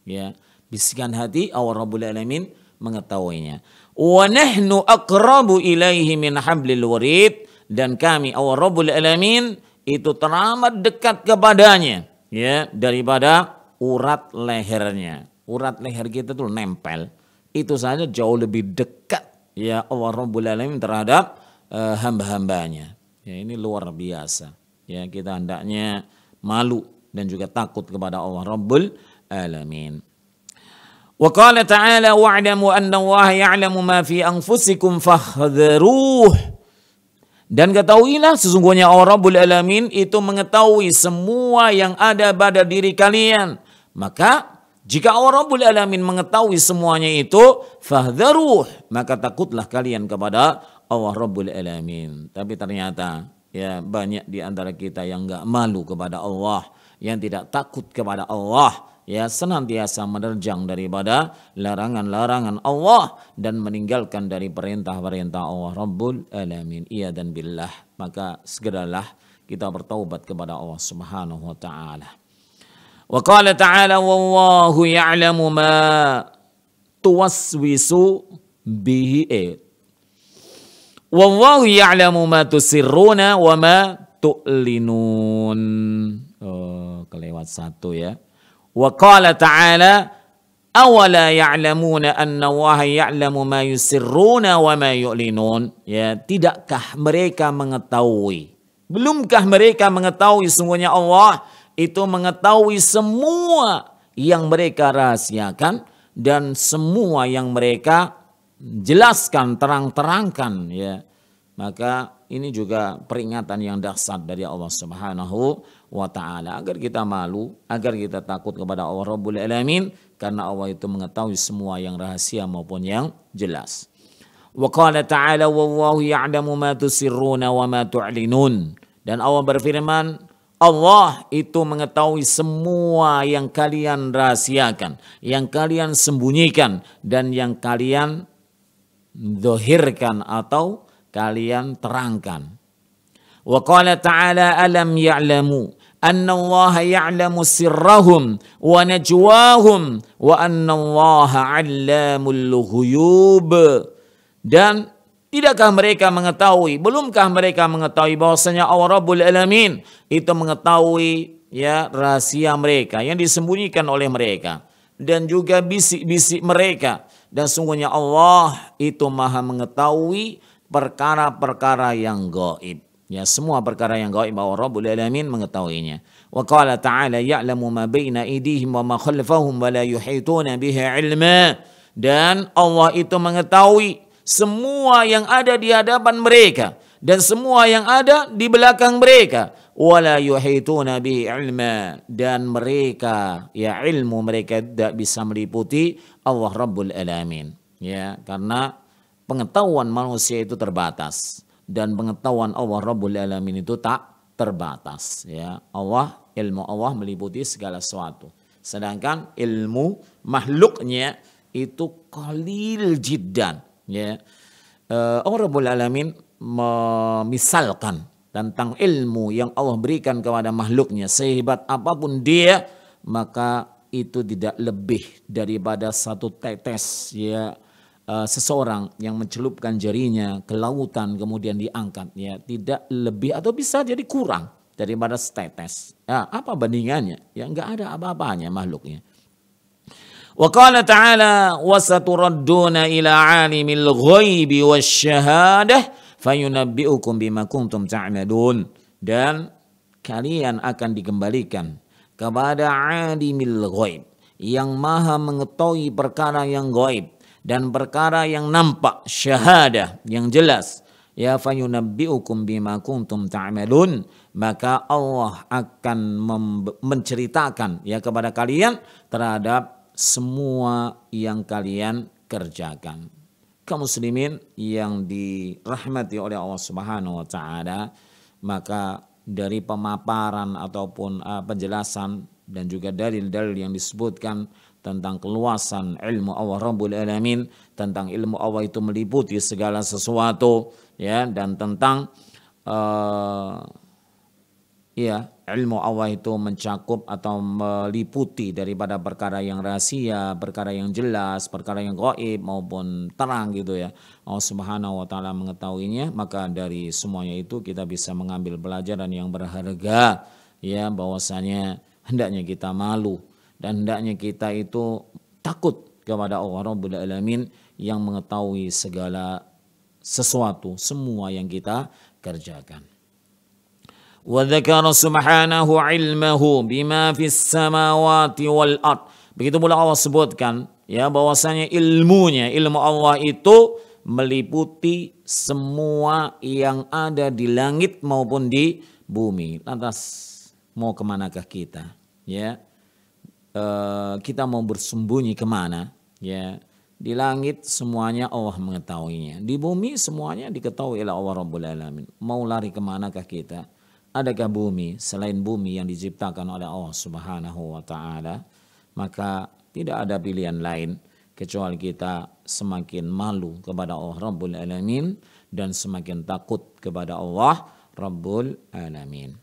ya bisikan hati Allah Rabbul Alamin mengetahuinya. Wa nahnu aqrabu ilaihi min hablil warid, dan kami Allah Rabbul Alamin itu teramat dekat kepadanya ya daripada urat lehernya. Urat leher kita tuh nempel, itu saja jauh lebih dekat ya Allah Rabbul Alamin terhadap hamba-hambanya. Ya, ini luar biasa. Ya, kita hendaknya malu dan juga takut kepada Allah Rabbul Alamin. Wa qala ta'ala wa'lamu anna Allah ya'lamu ma fi anfusikum fahdharuh, dan ketahuilah sesungguhnya Allah Rabbul Alamin itu mengetahui semua yang ada pada diri kalian. Maka jika Allah Rabbul Alamin mengetahui semuanya itu, fahdharuh, maka takutlah kalian kepada Allah Rabbul Alamin. Tapi ternyata ya banyak di antara kita yang enggak malu kepada Allah, yang tidak takut kepada Allah, ya senantiasa menerjang daripada larangan-larangan Allah dan meninggalkan dari perintah-perintah Allah Rabbul Alamin. Iya dan billah. Maka segeralah kita bertaubat kepada Allah Subhanahu wa taala. Wa qala ta'ala wallahu ya'lamu ma tuwaswisu bihi. Wallahu ya'lamu ma tusirruna wa ma tu'linun. Oh, kelewat satu ya. Wa qala ta'ala awala ya'lamuna anna Allaha ya'lamu ma yusirruna wa ma yu'linun. Ya, tidakkah mereka mengetahui? Belumkah mereka mengetahui sungguhnya Allah itu mengetahui semua yang mereka rahasiakan dan semua yang mereka jelaskan, terang-terangkan ya. Maka ini juga peringatan yang dahsyat dari Allah Subhanahu wa taala agar kita malu, agar kita takut kepada Allah Rabbul Alamin karena Allah itu mengetahui semua yang rahasia maupun yang jelas. Wa qala ta'ala wallahu ya'lamu ma tusirruna wa ma tu'linun. Dan Allah berfirman, Allah itu mengetahui semua yang kalian rahasiakan, yang kalian sembunyikan dan yang kalian zahirkan atau kalian terangkan. Wa qala ta'ala alam ya'lamu anna Allah ya'lamu sirrahum wa najwahum wa anna Allah 'allamul ghuyub. Dan tidakkah mereka mengetahui, belumkah mereka mengetahui bahwasanya Allah Rabbul Alamin itu mengetahui ya rahasia mereka yang disembunyikan oleh mereka dan juga bisik-bisik mereka. Dan sungguhnya Allah itu maha mengetahui perkara-perkara yang gaib. Ya, semua perkara yang gaib Allah Rabbul Alamin mengetahuinya. Wa qala ta'ala ya'lamu ma baina aydihim wa ma khalfahum wa la yuhituna bihi ilma. Dan Allah itu mengetahui semua yang ada di hadapan mereka dan semua yang ada di belakang mereka. Wa la yuhituna bihi ilma. Dan mereka, ya ilmu mereka tidak bisa meliputi Allah Rabbul Alamin. Ya, karena pengetahuan manusia itu terbatas dan pengetahuan Allah Rabbul Alamin itu tak terbatas ya. Ilmu Allah meliputi segala sesuatu. Sedangkan ilmu makhluknya itu qalil jiddan ya. Allah Rabbul Alamin memisalkan tentang ilmu yang Allah berikan kepada makhluknya, sehebat apapun dia, maka itu tidak lebih daripada satu tetes ya. Seseorang yang mencelupkan jarinya ke lautan kemudian diangkat ya, tidak lebih atau bisa jadi kurang daripada setetes. Ya, apa bandingannya? Ya enggak ada apa-apanya makhluknya. Wa qala ta'ala wasaturadduna ila 'alimil ghaibi wasyahadah fayunabbi'ukum bima kuntum ta'malun. Dan kalian akan dikembalikan kepada 'alimil ghaib yang maha mengetahui perkara yang gaib dan perkara yang nampak, syahadah yang jelas. Ya fayunabbi'ukum bima kuntum ta'malun. Maka Allah akan menceritakan ya kepada kalian terhadap semua yang kalian kerjakan. Kaum muslimin yang dirahmati oleh Allah Subhanahu wa taala, maka dari pemaparan ataupun penjelasan dan juga dalil-dalil yang disebutkan tentang keluasan ilmu Allah Rabbul Alamin, tentang ilmu Allah itu meliputi segala sesuatu ya, dan tentang ilmu Allah itu mencakup atau meliputi daripada perkara yang rahasia, perkara yang jelas, perkara yang gaib maupun terang gitu ya. Allah Subhanahu wa taala mengetahuinya, maka dari semuanya itu kita bisa mengambil pelajaran yang berharga ya, bahwasanya hendaknya kita malu dan hendaknya kita itu takut kepada Allah Rabbul Alamin yang mengetahui segala sesuatu, semua yang kita kerjakan. Wa dzakara subhanahu ilmahu bima fis samawati wal ard. Begitu pula Allah sebutkan ya bahwasanya ilmu Allah itu meliputi semua yang ada di langit maupun di bumi. Lantas mau kemanakah kita? Ya, kita mau bersembunyi kemana? Ya, di langit semuanya Allah mengetahuinya. Di bumi semuanya diketahui oleh Allah Rabbul Alamin. Mau lari kemanakah kita? Adakah bumi selain bumi yang diciptakan oleh Allah Subhanahu wa taala? maka tidak ada pilihan lain kecuali kita semakin malu kepada Allah Rabbul Alamin dan semakin takut kepada Allah Rabbul Alamin.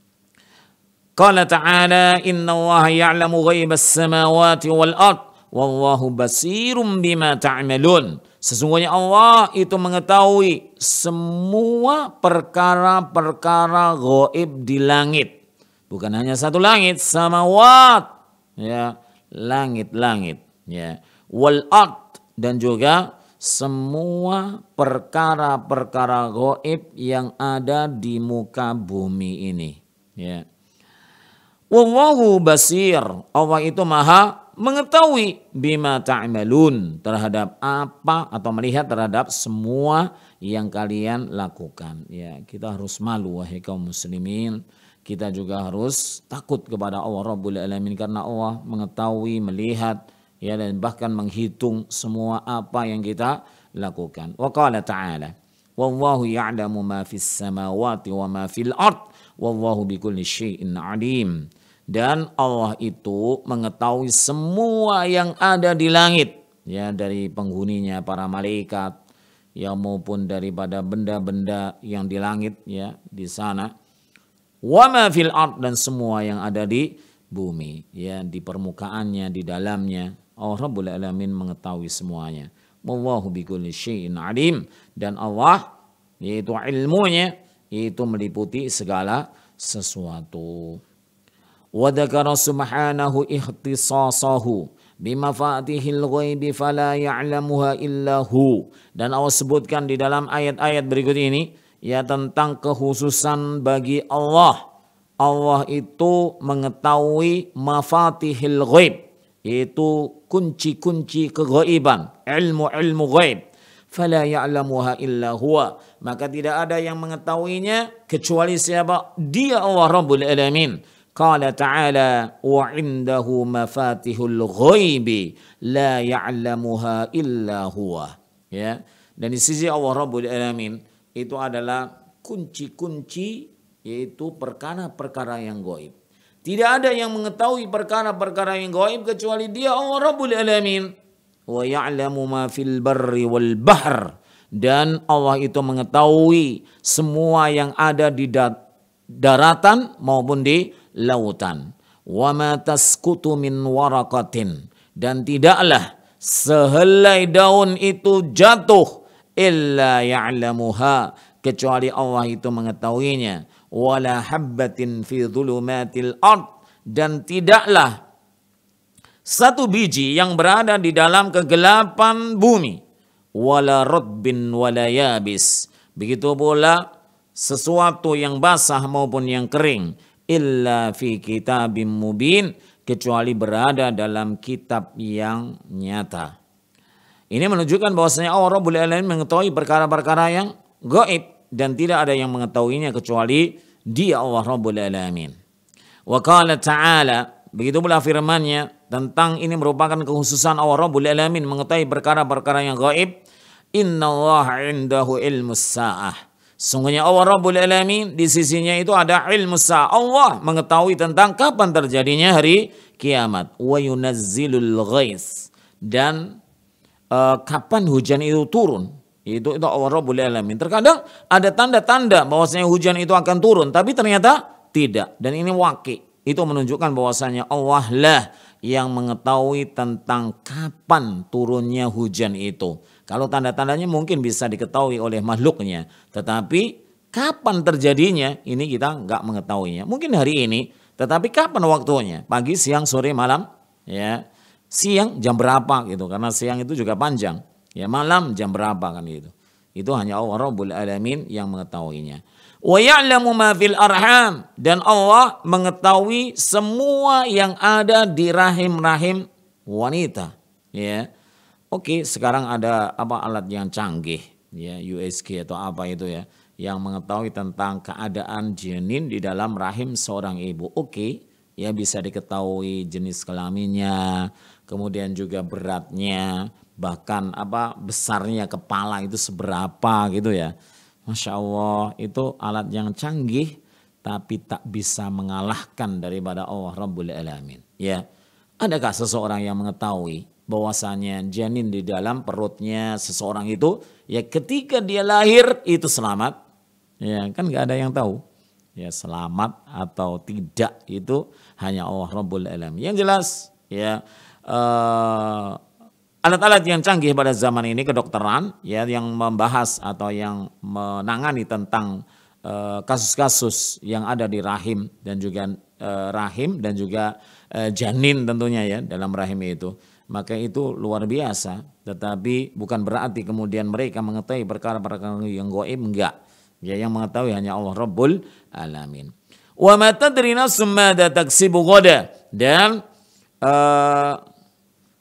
Qala ta'ala inna Allah ya'lamu ghaibas samawati wal ard wallahu basirum bima ta'malun. Sesungguhnya Allah itu mengetahui semua perkara-perkara gaib di langit. Bukan hanya satu langit, samawat, ya, langit-langit, ya. Wal ard, dan juga semua perkara-perkara gaib yang ada di muka bumi ini, ya. Wallahu basir, Allah itu maha mengetahui bima ta'malun, terhadap apa atau melihat terhadap semua yang kalian lakukan. Ya, kita harus malu wahai kaum muslimin. Kita juga harus takut kepada Allah Rabbul Alamin karena Allah mengetahui, melihat, ya, dan bahkan menghitung semua apa yang kita lakukan. Wa qala ta'ala wallahu ya'lamu ma fis samawati wa ma fil ard wallahu bikulli syai'in alim. Dan Allah itu mengetahui semua yang ada di langit, ya, dari penghuninya para malaikat, ya, maupun daripada benda-benda yang di langit, ya, di sana. Wa ma fil ard, dan semua yang ada di bumi, ya, di permukaannya, di dalamnya. Allah Rabbul Alamin mengetahui semuanya. Wallahu bikulli syai'in alim, dan Allah, yaitu ilmunya, itu meliputi segala sesuatu. Wa dzakara subhanahu ikhtisasahu bimafatihil ghaibi fala ya'lamuha illa hu. Dan Allah sebutkan di dalam ayat-ayat berikut ini, ya, tentang kekhususan bagi Allah. Allah itu mengetahui mafatihil ghaib, yaitu kunci-kunci keghaiban, ilmu-ilmu ghaib. Fala ya'lamuha illa huwa, maka tidak ada yang mengetahuinya kecuali siapa? Dia, Allah Rabbul Alamin. Qala ta'ala wa 'indahu mafatihul ghaibi la ya'lamuha illa huwa. Ya, dan di sisi Allah Rabbul Alamin itu adalah kunci-kunci, yaitu perkara-perkara yang gaib. Tidak ada yang mengetahui perkara-perkara yang gaib kecuali Dia, Allah Rabbul Alamin. Wa ya'lamu ma fil barri wal bahr, dan Allah itu mengetahui semua yang ada di daratan maupun di lautan. Wa ma tasqutu min waraqatin, dan tidaklah sehelai daun itu jatuh illa ya'lamuha, kecuali Allah itu mengetahuinya. Wala habbatin fi dhulumatil ard, dan tidaklah satu biji yang berada di dalam kegelapan bumi. Wala radbin wala yabis, begitu pula sesuatu yang basah maupun yang kering. Illa fi kitabim mubin, kecuali berada dalam kitab yang nyata. Ini menunjukkan bahwasanya Allah Rabbul Alamin mengetahui perkara-perkara yang gaib dan tidak ada yang mengetahuinya kecuali Dia, Allah Rabbul Alamin. Wa qala ta'ala, begitu pula firman-Nya tentang ini merupakan kekhususan Allah Rabbul Alamin mengetahui perkara-perkara yang gaib. Innallaha 'indahu ilmus sa'ah. Sungguhnya Allah Rabbul Alamin di sisinya itu ada ilmu sa'ah. Allah mengetahui tentang kapan terjadinya hari kiamat. Wa yunazzilul ghais, dan kapan hujan itu turun. Itu Allah Rabbul Alamin. Terkadang ada tanda-tanda bahwasanya hujan itu akan turun, tapi ternyata tidak. Dan ini waqi'. Itu menunjukkan bahwasanya Allah lah yang mengetahui tentang kapan turunnya hujan itu. Kalau tanda-tandanya mungkin bisa diketahui oleh makhluknya, tetapi kapan terjadinya ini kita nggak mengetahuinya. Mungkin hari ini, tetapi kapan waktunya? Pagi, siang, sore, malam, ya. Siang jam berapa gitu, karena siang itu juga panjang. Ya, malam jam berapa kan gitu. Itu hanya Allah Rabbul Alamin yang mengetahuinya. Wa ya'lamu ma fil arham, dan Allah mengetahui semua yang ada di rahim-rahim wanita, ya. Oke, sekarang ada alat yang canggih, ya, USG atau apa itu, ya, yang mengetahui tentang keadaan janin di dalam rahim seorang ibu. Oke, ya, bisa diketahui jenis kelaminnya, kemudian juga beratnya, bahkan besarnya kepala itu seberapa gitu, ya. Masya Allah, itu alat yang canggih tapi tak bisa mengalahkan daripada Allah Rabbul Alamin, ya. Adakah seseorang yang mengetahui bahwasanya janin di dalam perutnya seseorang itu ya ketika dia lahir itu selamat? Ya kan nggak ada yang tahu. Ya selamat atau tidak itu hanya Allah Rabbul Alamin. Yang jelas ya alat-alat yang canggih pada zaman ini kedokteran ya yang membahas atau yang menangani tentang kasus-kasus yang ada di rahim dan juga janin tentunya ya dalam rahim itu. Maka itu luar biasa, tetapi bukan berarti kemudian mereka mengetahui perkara-perkara yang gaib, enggak. Ya, yang mengetahui hanya Allah Rabbul Alamin. Wa ma tadri nafsum madza taksibu ghadan, dan Allah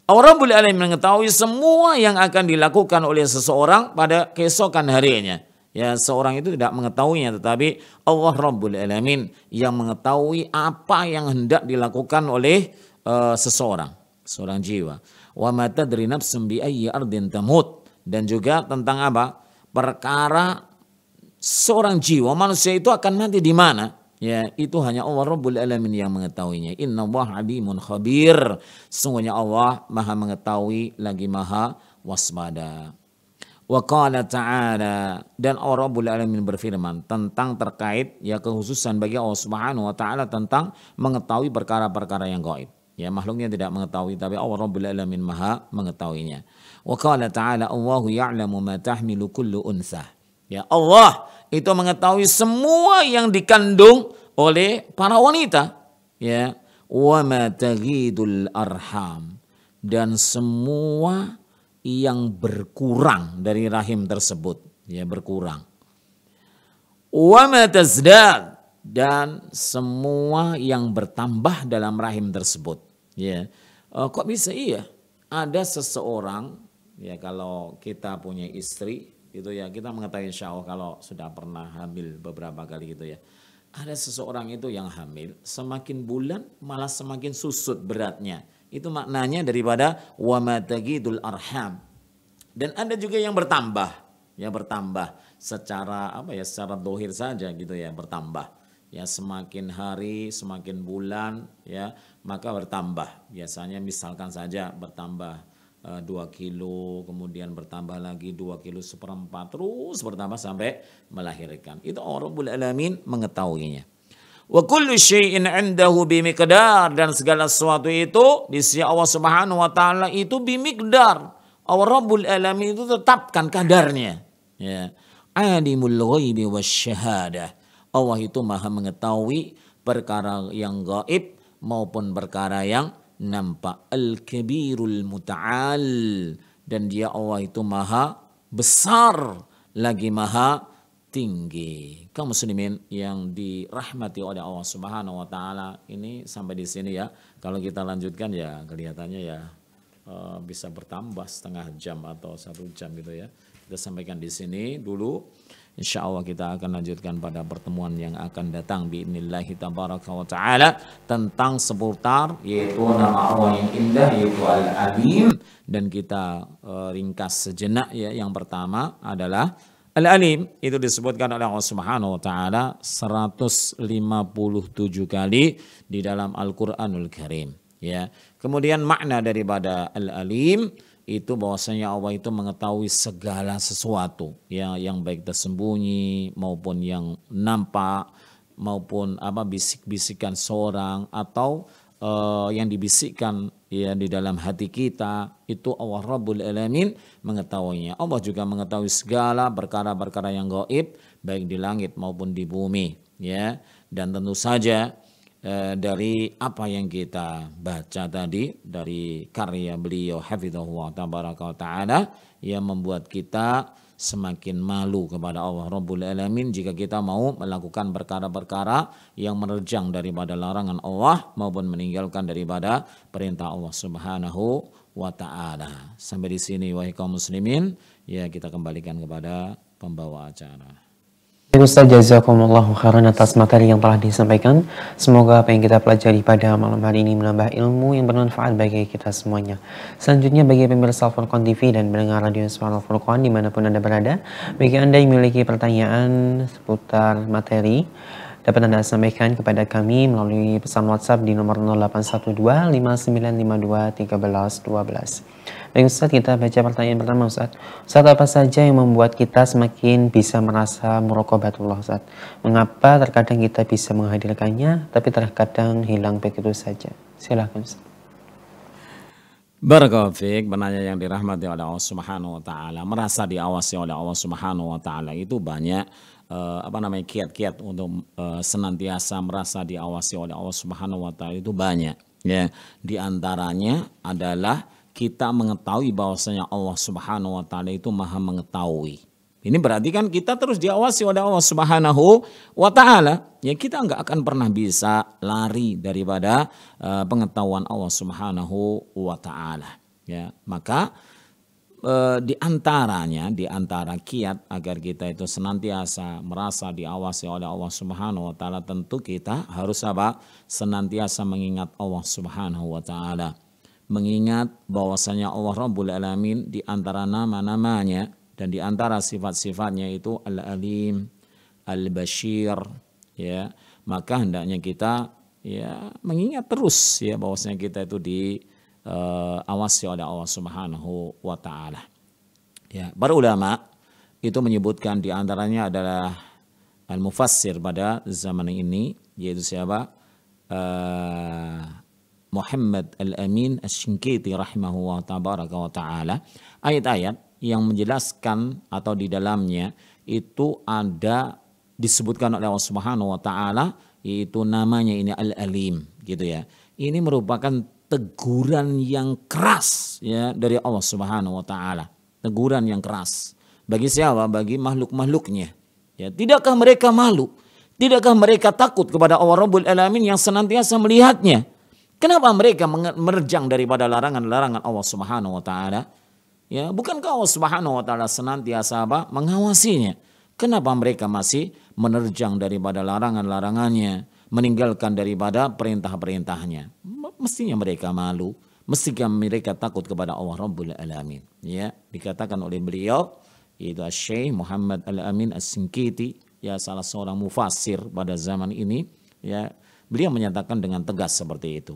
Rabbul Alamin mengetahui semua yang akan dilakukan oleh seseorang pada keesokan harinya. Ya, seorang itu tidak mengetahuinya, tetapi Allah Rabbul Alamin yang mengetahui apa yang hendak dilakukan oleh seorang jiwa. Wa ma tadri nafsum bi ayyi ardin tamut, dan juga tentang apa? Perkara seorang jiwa manusia itu akan mati di mana? Ya, itu hanya Allah Rabbul Alamin yang mengetahuinya. Innallaha alimun khabir. Sungguhnya Allah Maha mengetahui lagi Maha waspada. Wa qala ta'ala, dan Allah Rabbul Alamin berfirman tentang terkait ya kekhususan bagi Allah Subhanahu wa taala tentang mengetahui perkara-perkara yang gaib. Ya, makhluknya tidak mengetahui, tapi Allah Rabbul Alamin Maha mengetahuinya. Wa qala ta'ala, Allahu ya'lamu ma tahmilu kullu unsah. Ya, Allah itu mengetahui semua yang dikandung oleh para wanita. Ya, wa ma taghidul arham, dan semua yang berkurang dari rahim tersebut, ya berkurang. Wa ma tazdad, dan semua yang bertambah dalam rahim tersebut. Ya, kok bisa iya? Ada seseorang, ya kalau kita punya istri, gitu ya, kita mengetahui insya Allah kalau sudah pernah hamil beberapa kali gitu ya. Ada seseorang itu yang hamil, semakin bulan malah semakin susut beratnya. Itu maknanya daripada wa ma taghidul arham. Dan ada juga yang bertambah, ya bertambah secara apa ya, secara dohir saja gitu ya, bertambah. Ya semakin hari, semakin bulan ya, maka bertambah. Biasanya misalkan saja bertambah 2 kilo, kemudian bertambah lagi 2 kilo seperempat, terus bertambah sampai melahirkan. Itu Allah Rabbul Alamin mengetahuinya. Wa kullu syai'in 'indahu bimiqdar, dan segala sesuatu itu di sisi Allah Subhanahu wa taala itu bimiqdar. Allah Rabbul Alamin itu tetapkan kadarnya. Ya. Alimul ghaibi wasyahadah. Allah itu Maha mengetahui perkara yang gaib maupun perkara yang nampak. Al-kabirul muta'al, dan dia Allah itu Maha besar lagi Maha tinggi. Kaum muslimin yang dirahmati oleh Allah Subhanahu wa taala, ini sampai di sini ya. Kalau kita lanjutkan ya kelihatannya ya bisa bertambah setengah jam atau 1 jam gitu ya. Kita sampaikan di sini dulu. Insya Allah kita akan lanjutkan pada pertemuan yang akan datang bi'inillahi tabaraka wa ta'ala tentang seputar yaitu nama Allah yang indah yaitu Al-Alim. Dan kita ringkas sejenak ya. Yang pertama adalah Al-Alim itu disebutkan oleh Allah Subhanahu wa taala 157 kali di dalam Al-Qur'anul Karim ya. Kemudian makna daripada Al-Alim itu bahwasanya Allah itu mengetahui segala sesuatu ya, yang baik tersembunyi maupun yang nampak, maupun apa bisik-bisikan seorang atau yang dibisikkan ya di dalam hati kita, itu Allah Rabbul Alamin mengetahuinya. Allah juga mengetahui segala perkara-perkara yang gaib baik di langit maupun di bumi ya. Dan tentu saja dari apa yang kita baca tadi dari karya beliau hafizahullah tabaraka wa ta'ala yang membuat kita semakin malu kepada Allah Rabbul Alamin jika kita mau melakukan perkara-perkara yang menerjang daripada larangan Allah maupun meninggalkan daripada perintah Allah Subhanahu wa ta'ala. Sampai di sini wahai kaum muslimin, ya kita kembalikan kepada pembawa acara. Ustaz, jazakumullahu khairan atas materi yang telah disampaikan. Semoga apa yang kita pelajari pada malam hari ini menambah ilmu yang bermanfaat bagi kita semuanya. Selanjutnya bagi pemirsa Al-Furqan TV dan pendengar radio Suara Al-Furqan dimanapun Anda berada, bagi Anda yang memiliki pertanyaan seputar materi dapat Anda sampaikan kepada kami melalui pesan WhatsApp di nomor 0812 5952 1312. Baik Ustaz, kita baca pertanyaan pertama Ustaz. Ustaz, apa saja yang membuat kita semakin bisa merasa muraqabatullah Ustaz? Mengapa terkadang kita bisa menghadirkannya tapi terkadang hilang begitu saja? Silakan Ustaz. Barakallahu fiik, penanya yang dirahmati oleh Allah Subhanahu wa taala, merasa diawasi oleh Allah Subhanahu wa taala itu banyak kiat-kiat untuk senantiasa merasa diawasi oleh Allah Subhanahu wa taala itu banyak ya. Di antaranya adalah kita mengetahui bahwasanya Allah Subhanahu wa taala itu Maha mengetahui. Ini berarti kan kita terus diawasi oleh Allah Subhanahu wa taala. Ya, kita nggak akan pernah bisa lari daripada pengetahuan Allah Subhanahu wa taala. Ya, maka di antara kiat agar kita itu senantiasa merasa diawasi oleh Allah Subhanahu wa taala, tentu kita harus senantiasa mengingat Allah Subhanahu wa taala. Mengingat bahwasanya Allah Rabbul Alamin di antara nama-namanya dan di antara sifat-sifatnya itu Al-Alim, Al-Bashir, ya. Maka hendaknya kita ya mengingat terus ya bahwasanya kita itu diawasi oleh Allah Subhanahu wa taala. Ya, para ulama itu menyebutkan di antaranya adalah al-mufassir pada zaman ini, yaitu siapa? Muhammad Al-Amin Asy-Syinkiti rahimahu wa ta'ala. Ayat-ayat yang menjelaskan atau di dalamnya itu ada disebutkan oleh Allah Subhanahu wa taala, yaitu namanya ini Al-Alim gitu ya. Ini merupakan teguran yang keras ya dari Allah Subhanahu wa taala. Teguran yang keras. Bagi siapa? Bagi makhluk-makhluknya. Ya, tidakkah mereka malu? Tidakkah mereka takut kepada Allah Rabbul Alamin yang senantiasa melihatnya? Kenapa mereka menerjang daripada larangan-larangan Allah Subhanahu wa taala? Ya, bukankah Allah Subhanahu wa taala senantiasa mengawasinya? Kenapa mereka masih menerjang daripada larangan-larangannya, meninggalkan daripada perintah-perintahnya? Mestinya mereka malu, mestinya mereka takut kepada Allah Rabbul Alamin. Ya, dikatakan oleh beliau yaitu Syekh Muhammad Al-Amin Asy-Syinkiti, ya salah seorang mufassir pada zaman ini, ya. Beliau menyatakan dengan tegas seperti itu.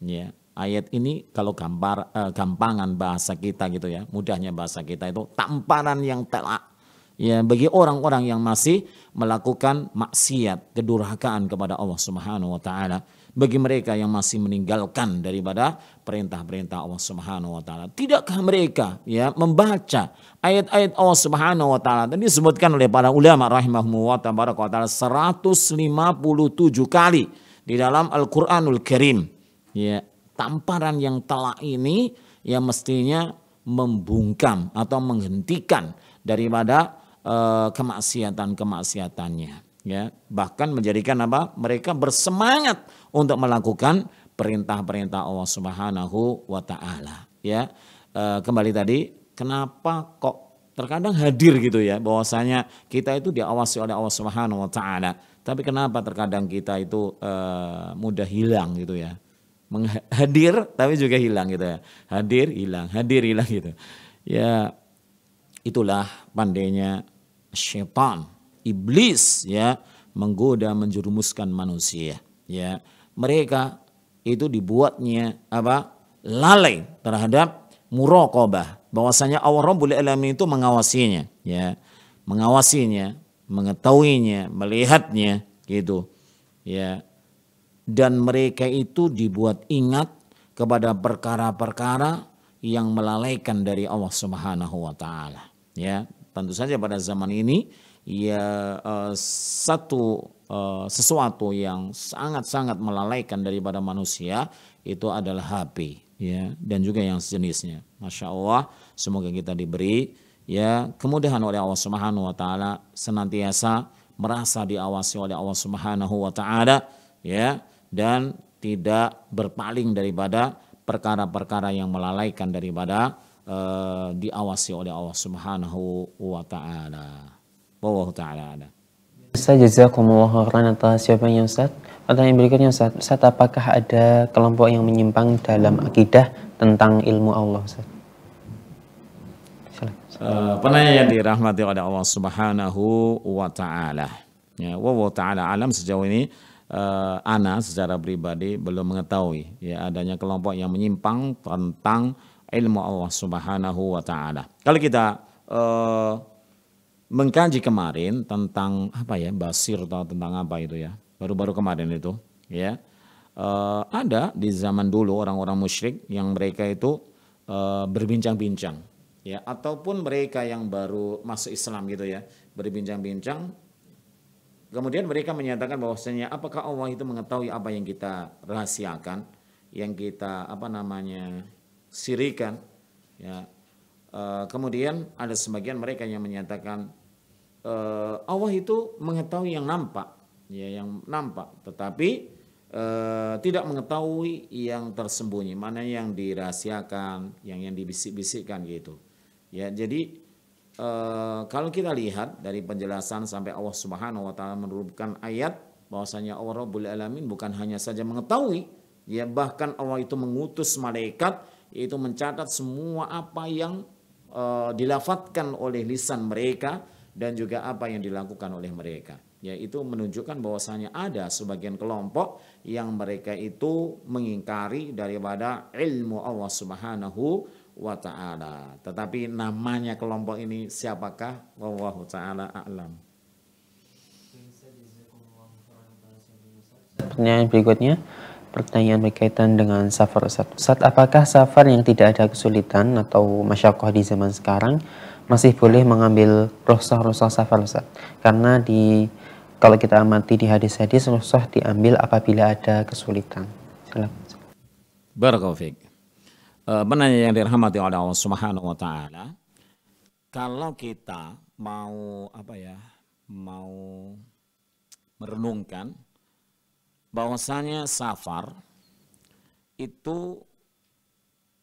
Ya. Ayat ini kalau gampangan bahasa kita gitu ya, mudahnya bahasa kita itu tamparan yang telak ya bagi orang-orang yang masih melakukan maksiat, kedurhakaan kepada Allah Subhanahu wa taala, bagi mereka yang masih meninggalkan daripada perintah-perintah Allah Subhanahu wa taala. Tidakkah mereka ya membaca ayat-ayat Allah Subhanahu wa taala tadi disebutkan oleh para ulama rahimahumullah taala 157 kali di dalam Al-Qur'anul Karim. Ya, tamparan yang telak ini yang mestinya membungkam atau menghentikan daripada kemaksiatan-kemaksiatannya, ya. Bahkan menjadikan mereka bersemangat untuk melakukan perintah-perintah Allah Subhanahu wa taala, ya. Kembali tadi, kenapa kok terkadang hadir gitu ya bahwasanya kita itu diawasi oleh Allah Subhanahu wa taala, tapi kenapa terkadang kita itu mudah hilang gitu ya. Hadir tapi juga hilang gitu ya. Hadir hilang gitu. Ya, itulah pandainya syaitan, iblis ya, menggoda menjerumuskan manusia ya. Mereka itu dibuatnya lalai terhadap muraqabah, bahwasanya Allah Rabbul Alamin itu mengawasinya ya. Mengawasinya, mengetahuinya, melihatnya gitu ya. Dan mereka itu dibuat ingat kepada perkara-perkara yang melalaikan dari Allah Subhanahu wa taala. Ya, tentu saja pada zaman ini ya sesuatu yang sangat-sangat melalaikan daripada manusia itu adalah HP ya, dan juga yang sejenisnya. Masya Allah, semoga kita diberi ya kemudahan oleh Allah Subhanahu wa taala, senantiasa merasa diawasi oleh Allah Subhanahu wa taala ya, dan tidak berpaling daripada perkara-perkara yang melalaikan daripada diawasi oleh Allah Subhanahu wa taala. Wallahu taala a'lam. Ustaz, jazakumullahu khairan atas jawabannya Ustaz. Pertanyaan berikutnya Ustaz, apakah ada kelompok yang menyimpang dalam akidah tentang ilmu Allah Ustaz? Penanya yang dirahmati oleh Allah Subhanahu wa taala. Ya, wallahu taala alam, sejauh ini ana secara pribadi belum mengetahui ya adanya kelompok yang menyimpang tentang ilmu Allah Subhanahu wa taala. Kalau kita mengkaji kemarin tentang apa ya, basir atau tentang apa itu ya, baru-baru kemarin itu ya, ada di zaman dulu orang-orang musyrik yang mereka itu berbincang-bincang ya, ataupun mereka yang baru masuk Islam gitu ya, berbincang-bincang, kemudian mereka menyatakan bahwasanya apakah Allah itu mengetahui apa yang kita rahasiakan, yang kita apa namanya sirikan ya. Kemudian ada sebagian mereka yang menyatakan Allah itu mengetahui yang nampak, ya, yang nampak, tetapi tidak mengetahui yang tersembunyi, mana yang dirahasiakan, yang dibisik-bisikkan gitu. Ya, jadi kalau kita lihat dari penjelasan sampai Allah Subhanahu wa taala menurunkan ayat bahwasanya Allah Rabbul Alamin bukan hanya saja mengetahui, ya, bahkan Allah itu mengutus malaikat yaitu mencatat semua apa yang dilafatkan oleh lisan mereka dan juga apa yang dilakukan oleh mereka. Ya, itu menunjukkan bahwasanya ada sebagian kelompok yang mereka itu mengingkari daripada ilmu Allah Subhanahu wa ta'ala. Tetapi namanya kelompok ini siapakah? Wallahu ta'ala a'lam. Pertanyaan berikutnya, pertanyaan berkaitan dengan safar Ustaz. Ustaz, apakah safar yang tidak ada kesulitan atau masyaqqah di zaman sekarang masih boleh mengambil rukhsah safar Ustaz? Karena kalau kita amati di hadis-hadis, rukhsah diambil apabila ada kesulitan. Barakallahu fiik. Penanya yang dirahmati oleh Allah Subhanahu wa taala, kalau kita mau mau merenungkan bahwasanya safar itu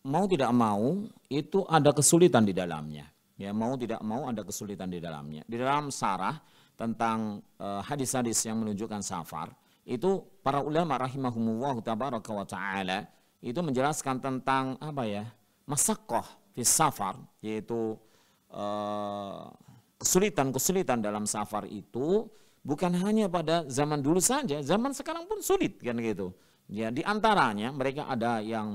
mau tidak mau itu ada kesulitan di dalamnya. Ya, mau tidak mau ada kesulitan di dalamnya. Di dalam sarah tentang hadis-hadis yang menunjukkan safar, itu para ulama rahimahumullah tabaraka wa taala itu menjelaskan tentang masyaqqah fi safar, yaitu kesulitan-kesulitan dalam safar itu bukan hanya pada zaman dulu saja, zaman sekarang pun sulit kan gitu. Ya, di antaranya mereka ada yang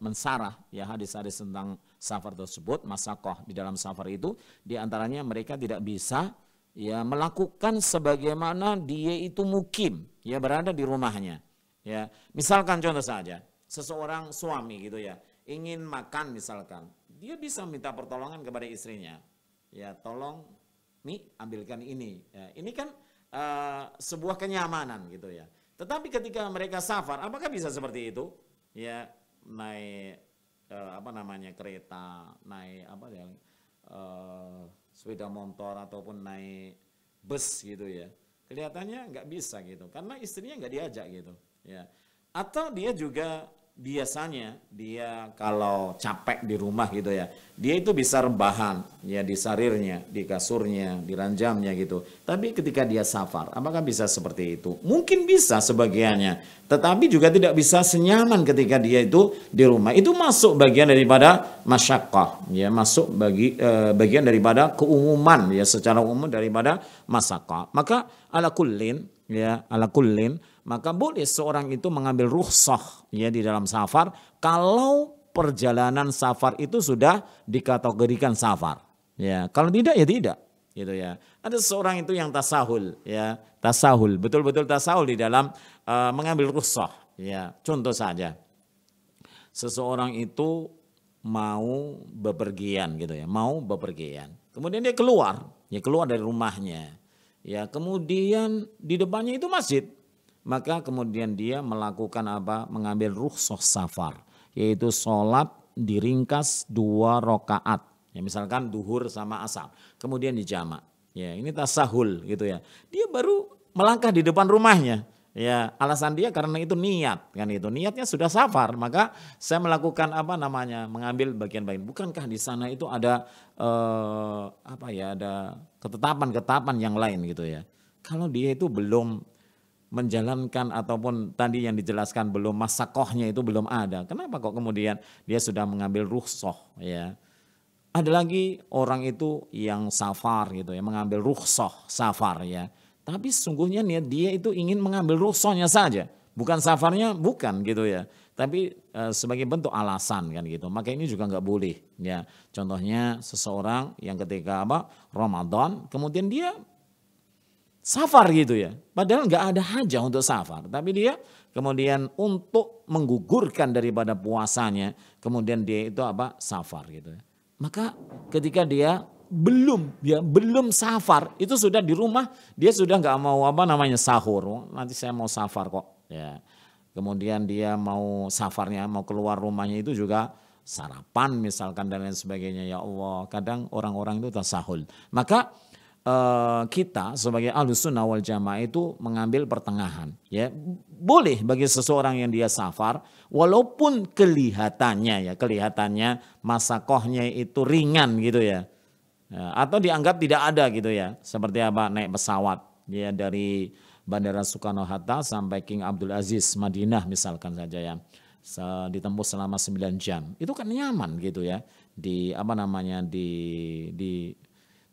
mensarah ya hadis-hadis tentang safar tersebut, masyaqqah di dalam safar itu, di antaranya mereka tidak bisa ya melakukan sebagaimana dia itu mukim, ya, berada di rumahnya. Ya, misalkan contoh saja, seseorang suami gitu ya, ingin makan misalkan, dia bisa minta pertolongan kepada istrinya. Ya, tolong Mi, ambilkan ini. Ya, ini kan sebuah kenyamanan gitu ya. Tetapi ketika mereka safar, apakah bisa seperti itu? Ya, naik kereta, naik sepeda motor ataupun naik bus gitu ya. Kelihatannya nggak bisa gitu, karena istrinya nggak diajak gitu. Ya. Atau dia juga biasanya dia kalau capek di rumah gitu ya, dia itu bisa rebahan ya di sarirnya, di kasurnya, di ranjangnya gitu. Tapi ketika dia safar, apakah bisa seperti itu? Mungkin bisa sebagiannya, tetapi juga tidak bisa senyaman ketika dia itu di rumah. Itu masuk bagian daripada masyaqqah, ya, masuk bagian daripada keumuman ya, secara umum daripada masyaqqah. Maka ala kullin, maka boleh seorang itu mengambil rukhsah ya di dalam safar kalau perjalanan safar itu sudah dikategorikan safar. Ya, kalau tidak ya tidak, gitu ya. Ada seorang itu yang tasahul ya, betul-betul tasahul di dalam mengambil rukhsah ya. Contoh saja, seseorang itu mau bepergian gitu ya, kemudian dia keluar dari rumahnya. Ya, kemudian di depannya itu masjid. Maka kemudian dia melakukan mengambil rukhsah safar, yaitu sholat diringkas 2 rakaat. Ya, misalkan duhur sama asar, kemudian dijamak. Ya, ini tasahul gitu ya. Dia baru melangkah di depan rumahnya. Ya, alasan dia karena itu niat kan itu. Niatnya sudah safar, maka saya melakukan mengambil bagian-bagian. Bukankah di sana itu ada ada ketetapan-ketetapan yang lain gitu ya. Kalau dia itu belum menjalankan ataupun tadi yang dijelaskan belum masyaqqahnya itu belum ada, kenapa kok kemudian dia sudah mengambil rukhsah ya? Ada lagi orang itu yang safar gitu ya, mengambil rukhsah safar ya, Tapi sesungguhnya niat dia itu ingin mengambil rukhsahnya saja, bukan safarnya, bukan gitu ya. Tapi sebagai bentuk alasan kan gitu. Maka ini juga nggak boleh ya. Contohnya seseorang yang ketika Ramadan kemudian dia safar gitu ya. Padahal nggak ada hajah untuk safar, tapi dia kemudian untuk menggugurkan daripada puasanya, kemudian dia itu safar gitu ya. Maka ketika dia belum safar, itu sudah di rumah dia sudah nggak mau sahur. Nanti saya mau safar kok ya. Kemudian dia mau safarnya, mau keluar rumahnya itu juga sarapan misalkan dan lain sebagainya. Ya Allah, kadang orang-orang itu tasahul. Maka kita sebagai Ahlus Sunnah wal Jamaah itu mengambil pertengahan ya. Boleh bagi seseorang yang dia safar walaupun kelihatannya masakohnya itu ringan gitu ya. Atau dianggap tidak ada gitu ya. Seperti naik pesawat ya dari Bandara Soekarno-Hatta sampai King Abdul Aziz Madinah misalkan saja ya. Ditempuh selama 9 jam. Itu kan nyaman gitu ya. Di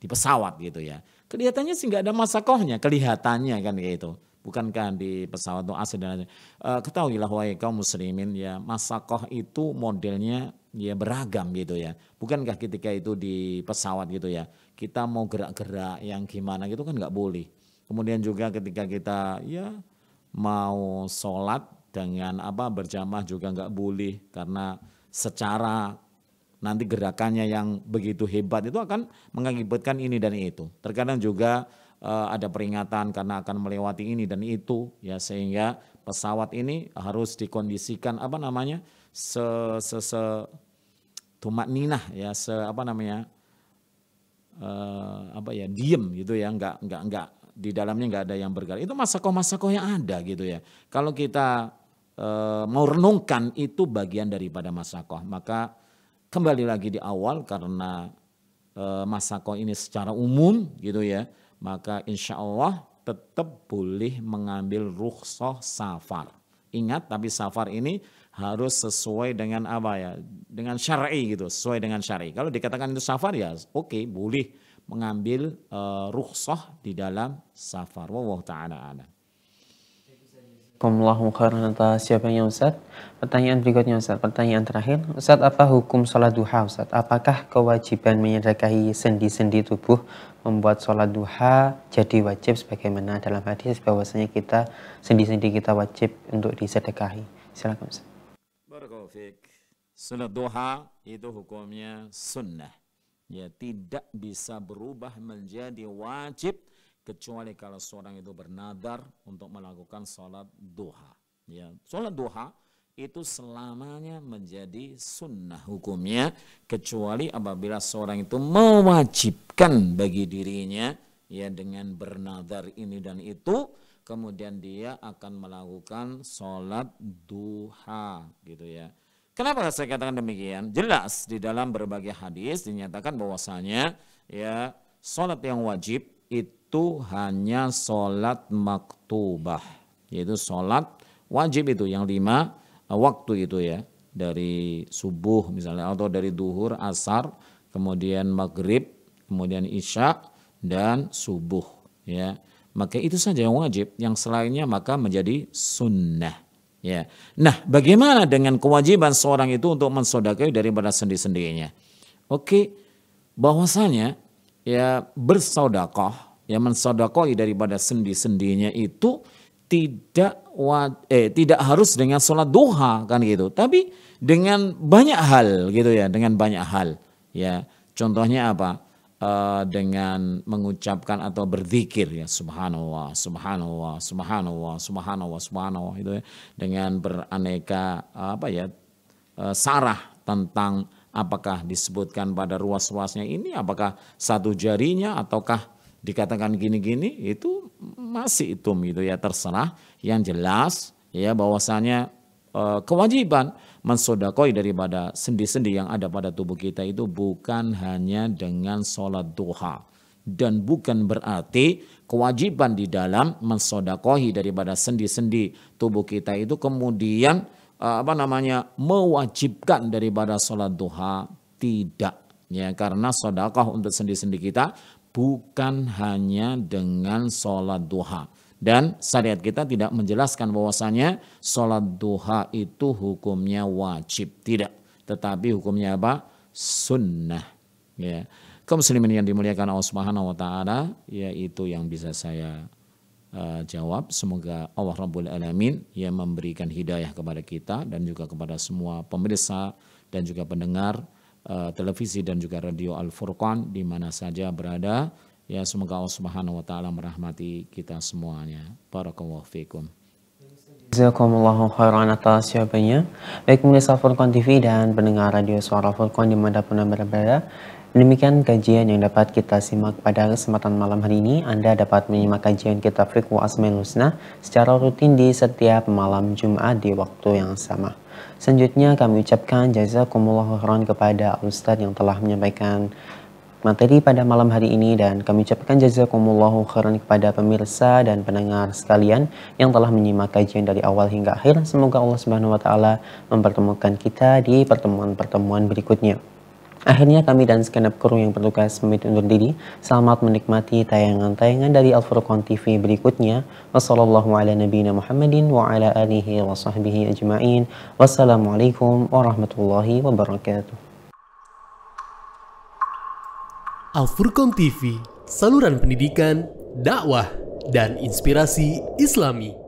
di pesawat gitu ya. Kelihatannya sih nggak ada masakohnya, kelihatannya kan gitu. Bukankah di pesawat itu AC dan lain-lain. Ketahuilah wahai kaum muslimin ya, masakoh itu modelnya ya beragam gitu ya. Bukankah ketika itu di pesawat gitu ya, kita mau gerak-gerak yang gimana gitu kan nggak boleh. Kemudian juga ketika kita ya mau sholat dengan berjamaah juga nggak boleh, karena secara nanti gerakannya yang begitu hebat itu akan mengakibatkan ini dan itu. Terkadang juga ada peringatan karena akan melewati ini dan itu ya, sehingga pesawat ini harus dikondisikan tumak ninah ya, diem gitu ya, enggak di dalamnya enggak ada yang bergerak. Itu masakoh yang ada gitu ya. Kalau kita mau renungkan itu bagian daripada masakoh, maka kembali lagi di awal karena masakoh ini secara umum gitu ya, maka insya Allah tetap boleh mengambil rukhsah safar. Ingat, tapi safar ini harus sesuai dengan dengan syar'i gitu, sesuai dengan syar'i. Kalau dikatakan itu safar ya oke, boleh mengambil rukhsah di dalam safar. Wallahu ta'ala a'lam. Jazakumullahu khairan atas jawabannya Ustaz. Pertanyaan berikutnya Ustaz, pertanyaan terakhir. Ustaz, apa hukum sholat duha Ustaz? Apakah kewajiban menyedekahi sendi-sendi tubuh membuat sholat duha jadi wajib sebagaimana dalam hadis bahwasanya sendi-sendi kita wajib untuk disedekahi? Silakan Ustaz. Barakallahu fiik. Sholat duha itu hukumnya sunnah. Ya, tidak bisa berubah menjadi wajib kecuali kalau seorang itu bernadar untuk melakukan sholat duha. Ya, sholat duha itu selamanya menjadi sunnah hukumnya, kecuali apabila seorang itu mewajibkan bagi dirinya ya dengan bernadar ini dan itu, kemudian dia akan melakukan sholat duha gitu ya. Kenapa saya katakan demikian? Jelas di dalam berbagai hadis dinyatakan bahwasanya ya sholat yang wajib itu hanya sholat maktubah, yaitu sholat wajib itu yang 5 waktu itu ya, dari subuh misalnya atau dari duhur, asar, kemudian maghrib, kemudian isya dan subuh ya. Maka itu saja yang wajib, yang selainnya maka menjadi sunnah ya. Nah, bagaimana dengan kewajiban seorang itu untuk mensedekahkan daripada sendi-sendinya? Oke, bahwasanya ya bersedekah, ya mensedekahi daripada sendi-sendinya itu tidak harus dengan sholat duha kan gitu, tapi dengan banyak hal gitu ya, dengan banyak hal ya. Contohnya apa? Dengan mengucapkan atau berzikir ya, subhanallah, subhanallah, subhanallah, subhanallah, subhanallah itu ya, dengan beraneka sarah tentang apakah disebutkan pada ruas-ruasnya ini, apakah satu jarinya ataukah dikatakan gini-gini, itu masih itu ya, terserah. Yang jelas ya bahwasanya kewajiban mensedekahai daripada sendi-sendi yang ada pada tubuh kita itu bukan hanya dengan sholat duha, dan bukan berarti kewajiban di dalam mensedekahi daripada sendi-sendi tubuh kita itu kemudian mewajibkan daripada sholat duha, tidak Ya, karena sedekah untuk sendi-sendi kita bukan hanya dengan sholat duha. Dan syariat kita tidak menjelaskan bahwasanya sholat duha itu hukumnya wajib, tidak. Tetapi hukumnya apa? Sunnah. Ya. Kaum muslimin yang dimuliakan Allah Subhanahu wa taala, yaitu yang bisa saya jawab. Semoga Allah Rabbul Alamin yang memberikan hidayah kepada kita dan juga kepada semua pemirsa dan juga pendengar televisi dan juga radio Al Furqan di mana saja berada. Ya, semoga Allah Subhanahu wa taala merahmati kita semuanya. Barakallahu fikum. Jazakumullahu khairan atas jawabannya. Baik pemirsa Furqan TV dan pendengar radio Suara Furqan dimanapun Anda berada. Demikian kajian yang dapat kita simak pada kesempatan malam hari ini. Anda dapat menyimak kajian kitab Fiqh Asmaul Husna secara rutin di setiap malam Jumat di waktu yang sama. Selanjutnya kami ucapkan jazakumullahu khairan kepada Ustadz yang telah menyampaikan materi pada malam hari ini, dan kami ucapkan jazakumullahu khairan kepada pemirsa dan pendengar sekalian yang telah menyimak kajian dari awal hingga akhir. Semoga Allah Subhanahu wa taala mempertemukan kita di pertemuan-pertemuan berikutnya. Akhirnya kami dan segenap kru yang bertugas pamit undur diri. Selamat menikmati tayangan-tayangan dari Al Furqan TV berikutnya. Wassalamualaikum warahmatullahi wabarakatuh. Al Furqan TV, saluran pendidikan, dakwah, dan inspirasi Islami.